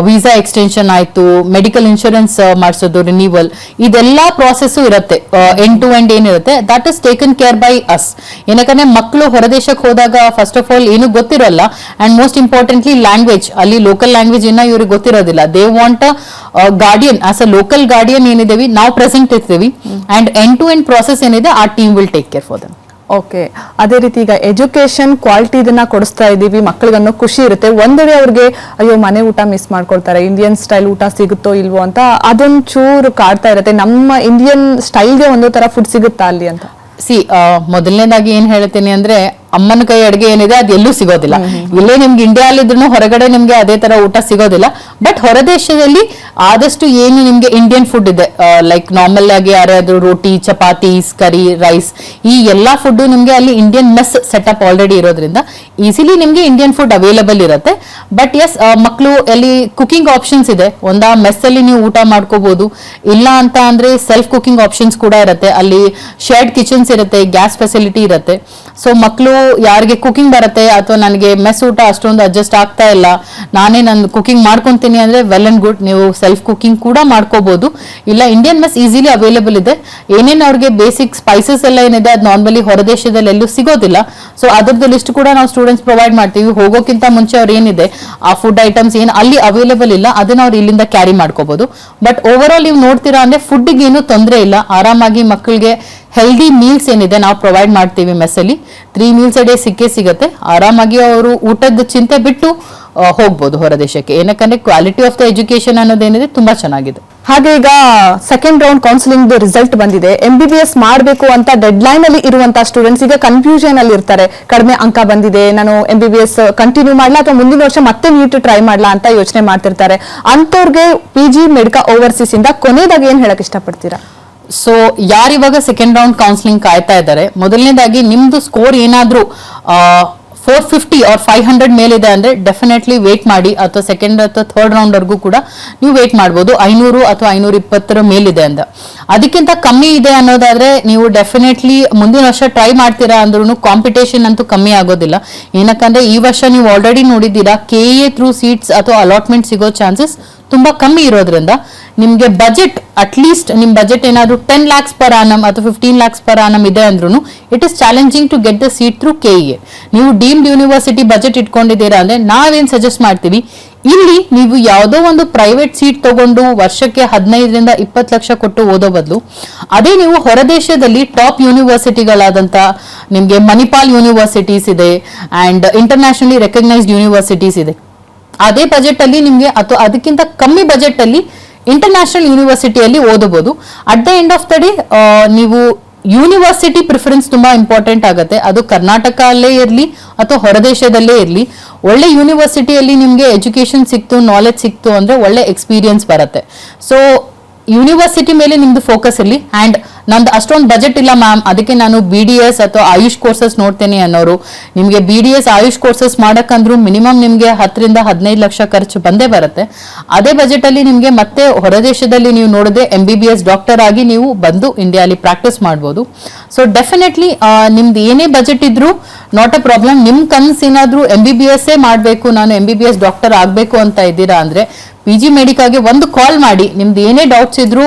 ವೀಸಾ ಎಕ್ಸ್ಟೆನ್ಷನ್ ಆಯ್ತು, ಮೆಡಿಕಲ್ ಇನ್ಶೂರೆನ್ಸ್ ಮಾಡಿಸೋದು, ರಿನ್ಯೂವಲ್, ಇದೆಲ್ಲಾ ಪ್ರಾಸೆಸ್ ಇರುತ್ತೆ. ಎಂಡ್ ಟು ಎಂಡ್ ಏನಿರುತ್ತೆ that is taken care by us. ಏನಕ್ಕಂದ್ರೆ ಮಕ್ಕಳು ಹೊರದೇಶಕ್ಕೆ ಹೋದಾಗ ಫಸ್ಟ್ ಆಫ್ ಆಲ್ ಏನು ಗೊತ್ತಿರೋಲ್ಲ, ಅಂಡ್ ಮೋಸ್ಟ್ ಇಂಪಾರ್ಟೆಂಟ್ಲಿ ಲ್ಯಾಂಗ್ವೇಜ್, ಅಲ್ಲಿ ಲೋಕಲ್ ಲ್ಯಾಂಗ್ವೇಜ್ ಇನ್ನ ಇವ್ರಿಗೆ ಗೊತ್ತಿರೋದಿಲ್ಲ. They want guardian, as a local guardian ಏನಿದೇವಿ ನಾವು ಪ್ರೆಸೆಂಟ್ ಇರ್ತೀವಿ, and end to end process ಏನಿದೆ ಆ team will take care for them. Okay, ಅದೇ ರೀತಿ ಈಗ ಎಜುಕೇಶನ್ ಕ್ವಾಲಿಟಿ ಇದನ್ನ ಕೊಡಿಸ್ತಾ ಇದೀವಿ, ಮಕ್ಕಳಿಗನ್ನೋ ಖುಷಿ ಇರುತ್ತೆ. ಒಂದೆಡೆ ಅವ್ರಿಗೆ ಅಯ್ಯೋ ಮನೆ ಊಟ ಮಿಸ್ ಮಾಡ್ಕೊಳ್ತಾರೆ, ಇಂಡಿಯನ್ ಸ್ಟೈಲ್ ಊಟ ಸಿಗುತ್ತೋ ಇಲ್ವೋ ಅಂತ ಅದೊಂಚೂರು ಕಾಡ್ತಾ ಇರುತ್ತೆ. ನಮ್ಮ ಇಂಡಿಯನ್ ಸ್ಟೈಲ್ಗೆ ಒಂದೋ ತರ ಫುಡ್ ಸಿಗುತ್ತಾ ಅಲ್ಲಿ ಅಂತ? ಮೊದಲನೇದಾಗಿ ಏನ್ ಹೇಳ್ತೀನಿ ಅಂದ್ರೆ, ಅಮ್ಮನ ಕೈ ಅಡುಗೆ ಏನಿದೆ ಅದು ಎಲ್ಲೂ ಸಿಗೋದಿಲ್ಲ. ಇಲ್ಲೇ ನಿಮ್ಗೆ ಇಂಡಿಯಾಲಿದ್ರು ಹೊರಗಡೆ ನಿಮ್ಗೆ ಅದೇ ತರ ಊಟ ಸಿಗೋದಿಲ್ಲ. ಬಟ್ ಹೊರದೇಶದಲ್ಲಿ ಆದಷ್ಟು ಏನು ನಿಮ್ಗೆ ಇಂಡಿಯನ್ ಫುಡ್ ಇದೆ, ಲೈಕ್ ನಾರ್ಮಲ್ ಆಗಿ ಯಾರಾದ್ರೂ ರೋಟಿ, ಚಪಾತೀಸ್, ಕರಿ, ರೈಸ್, ಈ ಎಲ್ಲಾ ಫುಡ್ ನಿಮ್ಗೆ ಅಲ್ಲಿ ಇಂಡಿಯನ್ ಮೆಸ್ ಸೆಟಪ್ ಆಲ್ರೆಡಿ ಇರೋದ್ರಿಂದ ಈಸಿಲಿ ನಿಮ್ಗೆ ಇಂಡಿಯನ್ ಫುಡ್ ಅವೈಲಬಲ್ ಇರುತ್ತೆ. ಬಟ್ ಎಸ್, ಮಕ್ಕಳು ಅಲ್ಲಿ ಕುಕಿಂಗ್ ಆಪ್ಷನ್ಸ್ ಇದೆ, ಒಂದಾ ಮೆಸ್ ಅಲ್ಲಿ ನೀವು ಊಟ ಮಾಡ್ಕೋಬಹುದು, ಇಲ್ಲ ಅಂತ ಅಂದ್ರೆ ಸೆಲ್ಫ್ ಕುಕಿಂಗ್ ಆಪ್ಷನ್ಸ್ ಕೂಡ ಇರುತ್ತೆ. ಅಲ್ಲಿ ಶೇರ್ಡ್ ಕಿಚನ್ಸ್ ಇರುತ್ತೆ, ಗ್ಯಾಸ್ ಫೆಸಿಲಿಟಿ ಇರುತ್ತೆ. ಸೊ ಮಕ್ಕಳು ಯಾರಿಗೆ ಕುಕಿಂಗ್ ಬರುತ್ತೆ ಅಥವಾ ನನಗೆ ಮೆಸ್ ಊಟ ಅಷ್ಟೊಂದು ಅಡ್ಜಸ್ಟ್ ಆಗ್ತಾ ಇಲ್ಲ, ನಾನೇ ನಾನು ಕುಕಿಂಗ್ ಮಾಡ್ಕೊಂತೀನಿ ಅಂದ್ರೆ ವೆಲ್ ಅಂಡ್ ಗುಡ್, ನೀವು ಸೆಲ್ಫ್ ಕುಕಿಂಗ್ ಕೂಡ ಮಾಡ್ಕೋಬಹುದು. ಇಲ್ಲ ಇಂಡಿಯನ್ ಮೆಸ್ ಈಸಿಲಿ ಅವೈಲೇಬಲ್ ಇದೆ. ಏನೇನು ಅವ್ರಿಗೆ ಬೇಸಿಕ್ ಸ್ಪೈಸಸ್ ಎಲ್ಲ ಏನಿದೆ ಅದು ನಾರ್ಮಲಿ ಹೊರದೇಶದಲ್ಲಿ ಎಲ್ಲೂ ಸಿಗೋದಿಲ್ಲ. ಸೊ ಅದ್ರದ್ದು ಲಿಸ್ಟ್ ಕೂಡ ನಾವು ಸ್ಟೂಡೆಂಟ್ಸ್ ಪ್ರೊವೈಡ್ ಮಾಡ್ತೀವಿ. ಹೋಗೋಕ್ಕಿಂತ ಮುಂಚೆ ಅವ್ರು ಏನಿದೆ ಆ ಫುಡ್ ಐಟಮ್ಸ್ ಏನು ಅಲ್ಲಿ ಅವೈಲೇಬಲ್ ಇಲ್ಲ ಅದನ್ನ ಅವ್ರು ಇಲ್ಲಿಂದ ಕ್ಯಾರಿ ಮಾಡ್ಕೋಬಹುದು. ಬಟ್ ಓವರ್ ಆಲ್ ನೀವು ನೋಡ್ತೀರಾ ಅಂದ್ರೆ ಫುಡ್ಗೆ ಏನು ತೊಂದರೆ ಇಲ್ಲ, ಆರಾಮಾಗಿ ಮಕ್ಕಳಿಗೆ ಹೆಲ್ದಿ ಮೀಲ್ಸ್ ಏನಿದೆ ನಾವು ಪ್ರೊವೈಡ್ ಮಾಡ್ತೀವಿ. ಮೆಸ್ಸಲ್ಲಿ 3 meals a day ಸಿಗುತ್ತೆ. ಆರಾಮಾಗಿ ಅವರು ಊಟದ ಚಿಂತೆ ಬಿಟ್ಟು ಹೋಗ್ಬೋದು ಹೊರದೇಶಕ್ಕೆ. ಏನಕ್ಕಂದ್ರೆ ಕ್ವಾಲಿಟಿ ಆಫ್ ದ ಎಜುಕೇಶನ್ ಅನ್ನೋದೇನಿದೆ ತುಂಬಾ ಚೆನ್ನಾಗಿದೆ. ಹಾಗೆ ಈಗ ಸೆಕೆಂಡ್ ರೌಂಡ್ ಕೌನ್ಸಿಲಿಂಗ್ ರಿಸಲ್ಟ್ ಬಂದಿದೆ. MBBS ಮಾಡಬೇಕು ಅಂತ ಡೆಡ್ ಲೈನ್ ಅಲ್ಲಿ ಇರುವಂತಹ ಸ್ಟೂಡೆಂಟ್ಸ್ ಈಗ ಕನ್ಫ್ಯೂಷನ್ ಅಲ್ಲಿ ಇರ್ತಾರೆ. ಕಡಿಮೆ ಅಂಕ ಬಂದಿದೆ, ನಾನು MBBS ಕಂಟಿನ್ಯೂ ಮಾಡ್ಲಾ ಅಥವಾ ಮುಂದಿನ ವರ್ಷ ಮತ್ತೆ ನೀಟ್ ಟ್ರೈ ಮಾಡ್ಲಾ ಅಂತ ಯೋಚನೆ ಮಾಡ್ತಿರ್ತಾರೆ. ಅಂತವ್ರಿಗೆ PG ಮೆಡಿಕಾ ಓವರ್ಸೀಸ್ ಇಂದ ಕೊನೆಯದಾಗಿ ಏನ್ ಹೇಳಕ್ ಇಷ್ಟಪಡ್ತೀರಾ? ಸೊ ಯಾರಿವಾಗ ಸೆಕೆಂಡ್ ರೌಂಡ್ ಕೌನ್ಸಿಲಿಂಗ್ ಕಾಯ್ತಾ ಇದ್ದಾರೆ, ಮೊದಲನೇದಾಗಿ ನಿಮ್ದು ಸ್ಕೋರ್ ಏನಾದ್ರೂ 450 or 500 ಮೇಲಿದೆ ಅಂದ್ರೆ ಡೆಫಿನೆಟ್ಲಿ ವೇಟ್ ಮಾಡಿ, ಅಥವಾ ಸೆಕೆಂಡ್ ಅಥವಾ ಥರ್ಡ್ ರೌಂಡ್ ವರ್ಗೂ ಕೂಡ ನೀವು ವೇಟ್ ಮಾಡ್ಬೋದು. 500 ಅಥವಾ 520 ಮೇಲಿದೆ ಅಂತ. ಅದಕ್ಕಿಂತ ಕಮ್ಮಿ ಇದೆ ಅನ್ನೋದಾದ್ರೆ ನೀವು ಡೆಫಿನೆಟ್ಲಿ ಮುಂದಿನ ವರ್ಷ ಟ್ರೈ ಮಾಡ್ತೀರಾ ಅಂದ್ರೂ ಕಾಂಪಿಟೇಷನ್ ಅಂತೂ ಕಮ್ಮಿ ಆಗೋದಿಲ್ಲ. ಏನಕ್ಕಂದ್ರೆ ಈ ವರ್ಷ ನೀವು ಆಲ್ರೆಡಿ ನೋಡಿದ್ದೀರಾ KA ಥ್ರೂ ಸೀಟ್ಸ್ ಅಥವಾ ಅಲಾಟ್ಮೆಂಟ್ ಸಿಗೋ ಚಾನ್ಸಸ್ ತುಂಬಾ ಕಮ್ಮಿ ಇರೋದ್ರಿಂದ ನಿಮ್ಗೆ ಬಜೆಟ್ ಅಟ್ಲೀಸ್ಟ್ ನಿಮ್ ಬಜೆಟ್ ಏನಾದ್ರು 10 lakhs per annum ಅಥವಾ 15 lakhs per annum ಇದೆ ಅಂದ್ರೂ it is challenging to get the seat through KA. ನೀವು ಡೀಮ್ಡ್ ಯೂನಿವರ್ಸಿಟಿ ಬಜೆಟ್ ಇಟ್ಕೊಂಡಿದ್ದೀರಾ ಅಂದ್ರೆ ನಾವೇನ್ ಸಜೆಸ್ಟ್ ಮಾಡ್ತೀವಿ, ಇಲ್ಲಿ ನೀವು ಯಾವುದೋ ಒಂದು ಪ್ರೈವೇಟ್ ಸೀಟ್ ತಗೊಂಡು ವರ್ಷಕ್ಕೆ 15 to 20 ಲಕ್ಷ ಕೊಟ್ಟು ಓದೋ ಬದಲು ಅದೇ ನೀವು ಹೊರದೇಶದಲ್ಲಿ ಟಾಪ್ ಯೂನಿವರ್ಸಿಟಿಗಳಾದಂತ ನಿಮ್ಗೆ ಮಣಿಪಾಲ್ ಯೂನಿವರ್ಸಿಟೀಸ್ ಇದೆ ಅಂಡ್ ಇಂಟರ್ನ್ಯಾಷನಲಿ ರೆಕಗ್ನೈಸ್ಡ್ ಯೂನಿವರ್ಸಿಟೀಸ್ ಇದೆ, ಅದೇ ಬಜೆಟ್ ಅಲ್ಲಿ ನಿಮ್ಗೆ ಅಥವಾ ಅದಕ್ಕಿಂತ ಕಮ್ಮಿ ಬಜೆಟ್ ಅಲ್ಲಿ ಇಂಟರ್ನ್ಯಾಷನಲ್ ಯೂನಿವರ್ಸಿಟಿಯಲ್ಲಿ ಓದಬಹುದು. At the end of the day ನೀವು ಯೂನಿವರ್ಸಿಟಿ ಪ್ರಿಫರೆನ್ಸ್ ತುಂಬಾ ಇಂಪಾರ್ಟೆಂಟ್ ಆಗುತ್ತೆ. ಅದು ಕರ್ನಾಟಕ ಅಲ್ಲೇ ಇರಲಿ ಅಥವಾ ಹೊರದೇಶದಲ್ಲೇ ಇರಲಿ, ಒಳ್ಳೆ ಯೂನಿವರ್ಸಿಟಿಯಲ್ಲಿ ನಿಮಗೆ ಎಜುಕೇಶನ್ ಸಿಕ್ತು, ನಾಲೆಜ್ ಸಿಕ್ತು ಅಂದ್ರೆ ಒಳ್ಳೆ ಎಕ್ಸ್ಪೀರಿಯನ್ಸ್ ಬರುತ್ತೆ. ಸೊ ಯೂನಿವರ್ಸಿಟಿ ಮೇಲೆ ನಿಮ್ದು ಫೋಕಸ್ ಇರಲಿ. ಅಂಡ್ ನಂದು ಅಷ್ಟೊಂದು ಬಜೆಟ್ ಇಲ್ಲ ಮ್ಯಾಮ್, ಅದಕ್ಕೆ ನಾನು BDS ಅಥವಾ ಆಯುಷ್ ಕೋರ್ಸಸ್ ನೋಡ್ತೇನೆ ಅನ್ನೋರು, ನಿಮಗೆ BDS ಆಯುಷ್ ಕೋರ್ಸಸ್ ಮಾಡಕ್ಕಂದ್ರೂ ಮಿನಿಮಮ್ ನಿಮಗೆ 10 ರಿಂದ 15 ಲಕ್ಷ ಖರ್ಚು ಬಂದೇ ಬರುತ್ತೆ. ಅದೇ ಬಜೆಟ್ ಅಲ್ಲಿ ನಿಮಗೆ ಮತ್ತೆ ಹೊರದೇಶದಲ್ಲಿ ನೀವು ನೋಡಿದ್ರೆ MBBS ಡಾಕ್ಟರ್ ಆಗಿ ನೀವು ಬಂದು ಇಂಡಿಯಾಲಿ ಪ್ರಾಕ್ಟೀಸ್ ಮಾಡ್ಬೋದು. ಸೊ ಡೆಫಿನೆಟ್ಲಿ ನಿಮ್ದು ಏನೇ ಬಜೆಟ್ ಇದ್ರೂ ನಾಟ್ ಅ ಪ್ರಾಬ್ಲಮ್. ನಿಮ್ ಕನ್ಸ್ ಏನಾದ್ರೂ MBBS ಮಾಡಬೇಕು, ನಾನು MBBS ಡಾಕ್ಟರ್ ಆಗ್ಬೇಕು ಅಂತ ಇದ್ದೀರಾ ಅಂದ್ರೆ PG ಮೆಡಿಕಾಗೆ ಒಂದು ಕಾಲ್ ಮಾಡಿ, ನಿಮ್ದು ಏನೇ ಡೌಟ್ಸ್ ಇದ್ರೂ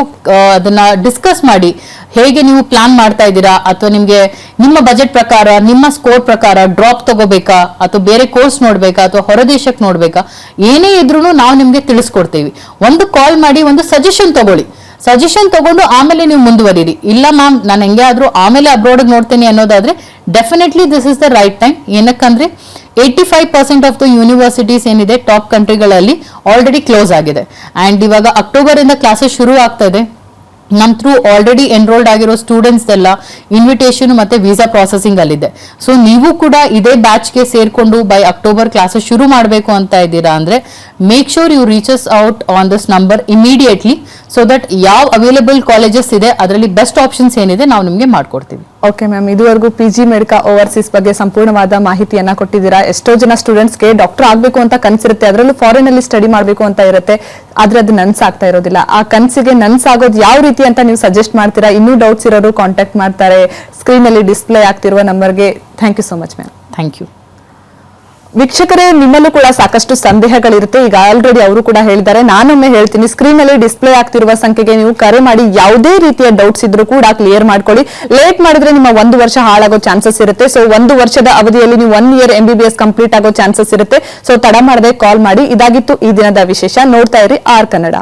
ಅದನ್ನ ಡಿಸ್ಕಸ್ ಮಾಡಿ. ಹೇಗೆ ನೀವು ಪ್ಲಾನ್ ಮಾಡ್ತಾ ಇದ್ದೀರಾ, ಅಥವಾ ನಿಮ್ಗೆ ನಿಮ್ಮ ಬಜೆಟ್ ಪ್ರಕಾರ, ನಿಮ್ಮ ಸ್ಕೋರ್ ಪ್ರಕಾರ ಡ್ರಾಪ್ ತಗೋಬೇಕಾ, ಅಥವಾ ಬೇರೆ ಕೋರ್ಸ್ ನೋಡ್ಬೇಕಾ, ಅಥವಾ ಹೊರದೇಶಕ್ಕೆ ನೋಡ್ಬೇಕಾ, ಏನೇ ಇದ್ರೂ ನಾವು ನಿಮ್ಗೆ ತಿಳಿಸ್ಕೊಡ್ತೀವಿ. ಒಂದು ಕಾಲ್ ಮಾಡಿ, ಒಂದು ಸಜೆಷನ್ ತಗೊಳ್ಳಿ. ಸಜೆಷನ್ ತಗೊಂಡು ಆಮೇಲೆ ನೀವು ಮುಂದುವರಿರಿ. ಇಲ್ಲ ಮ್ಯಾಮ್ ನಾನು ಹೆಂಗೆ ಆದ್ರೂ ಆಮೇಲೆ ಅಬ್ರಾಡ್ ನೋಡ್ತೇನೆ ಅನ್ನೋದಾದ್ರೆ definitely this is the right time. ಏನಕ್ಕಂದ್ರೆ 85% ಆಫ್ ದ ಯೂನಿವರ್ಸಿಟೀಸ್ ಏನಿದೆ ಟಾಪ್ ಕಂಟ್ರಿಗಳಲ್ಲಿ ಆಲ್ರೆಡಿ ಕ್ಲೋಸ್ ಆಗಿದೆ. ಅಂಡ್ ಇವಾಗ ಅಕ್ಟೋಬರ್ ಇಂದ ಕ್ಲಾಸಸ್ ಶುರು ಆಗ್ತಾ ಇದೆ. ನಮ್ ಥ್ರೂ ಆಲ್ರೆಡಿ ಎನ್ರೋಲ್ಡ್ ಆಗಿರೋ ಸ್ಟೂಡೆಂಟ್ಸ್ ಎಲ್ಲ ಇನ್ವಿಟೇಷನ್ ಮತ್ತೆ ವೀಸಾ ಪ್ರಾಸೆಸಿಂಗ್ ಅಲ್ಲಿದೆ. ಸೊ ನೀವು ಕೂಡ ಇದೇ ಬ್ಯಾಚ್ಗೆ ಸೇರ್ಕೊಂಡು ಬೈ ಅಕ್ಟೋಬರ್ ಕ್ಲಾಸಸ್ ಶುರು ಮಾಡಬೇಕು ಅಂತ ಇದ್ದೀರಾ ಅಂದ್ರೆ make sure you reaches out on this number immediately, so that ಯಾವ ಅವೈಲೇಬಲ್ ಕಾಲೇಜಸ್ ಇದೆ ಅದರಲ್ಲಿ ಬೆಸ್ಟ್ ಆಪ್ಷನ್ಸ್ ಏನಿದೆ ನಾವು ನಿಮಗೆ ಮಾಡ್ಕೊಡ್ತೀವಿ. ಓಕೆ ಮ್ಯಾಮ್, ಇದುವರೆಗೂ PG ಮೆಡಿಕಾ ಓವರ್ಸೀಸ್ ಬಗ್ಗೆ ಸಂಪೂರ್ಣವಾದ ಮಾಹಿತಿಯನ್ನ ಕೊಟ್ಟಿದ್ದೀರಾ. ಎಷ್ಟೋ ಜನ ಸ್ಟೂಡೆಂಟ್ಸ್ಗೆ ಡಾಕ್ಟರ್ ಆಗಬೇಕು ಅಂತ ಕನಸಿರುತ್ತೆ, ಅದರಲ್ಲೂ ಫಾರಿನ್ ಅಲ್ಲಿ ಸ್ಟಡಿ ಮಾಡಬೇಕು ಅಂತ ಇರುತ್ತೆ, ಆದ್ರೆ ಅದು ನನ್ಸಾಗ್ತಾ ಇರೋದಿಲ್ಲ. ಆ ಕನಸಿಗೆ ನನ್ಸಾಗೋದು ಯಾವ ರೀತಿ ಅಂತ ನೀವು ಸಜೆಸ್ಟ್ ಮಾಡ್ತೀರಾ? ಇನ್ನೂ ಡೌಟ್ಸ್ ಇರೋರು ಕಾಂಟ್ಯಾಕ್ಟ್ ಮಾಡ್ತಾರೆ ಸ್ಕ್ರೀನ್ ಅಲ್ಲಿ ಡಿಸ್ಪ್ಲೇ ಆಗ್ತಿರುವ ನಂಬರ್ಗೆ. Thank you so much ma'am. Thank you. ವೀಕ್ಷಕರೇ, ನಿಮ್ಮಲ್ಲೂ ಕೂಡ ಸಾಕಷ್ಟು ಸಂದೇಹಗಳಿರುತ್ತೆ. ಈಗ ಆಲ್ರೆಡಿ ಅವರು ಕೂಡ ಹೇಳಿದ್ದಾರೆ, ನಾನೊಮ್ಮೆ ಹೇಳ್ತೀನಿ, ಸ್ಕ್ರೀನ್ ಅಲ್ಲಿ ಡಿಸ್ಪ್ಲೇ ಆಗ್ತಿರುವ ಸಂಖ್ಯೆಗೆ ನೀವು ಕರೆ ಮಾಡಿ ಯಾವುದೇ ರೀತಿಯ ಡೌಟ್ಸ್ ಇದ್ರೂ ಕೂಡ ಕ್ಲಿಯರ್ ಮಾಡ್ಕೊಳ್ಳಿ. ಲೇಟ್ ಮಾಡಿದ್ರೆ ನಿಮ್ಮ 1 ವರ್ಷ ಹಾಳಾಗೋ ಚಾನ್ಸಸ್ ಇರುತ್ತೆ. ಸೊ 1 ವರ್ಷದ ಅವಧಿಯಲ್ಲಿ ನೀವು 1 ಇಯರ್ MBBS ಕಂಪ್ಲೀಟ್ ಆಗೋ ಚಾನ್ಸಸ್ ಇರುತ್ತೆ. ಸೊ ತಡ ಮಾಡದೆ ಕಾಲ್ ಮಾಡಿ. ಇದಾಗಿತ್ತು ಈ ದಿನದ ವಿಶೇಷ. ನೋಡ್ತಾ ಇರಿ R ಕನ್ನಡ.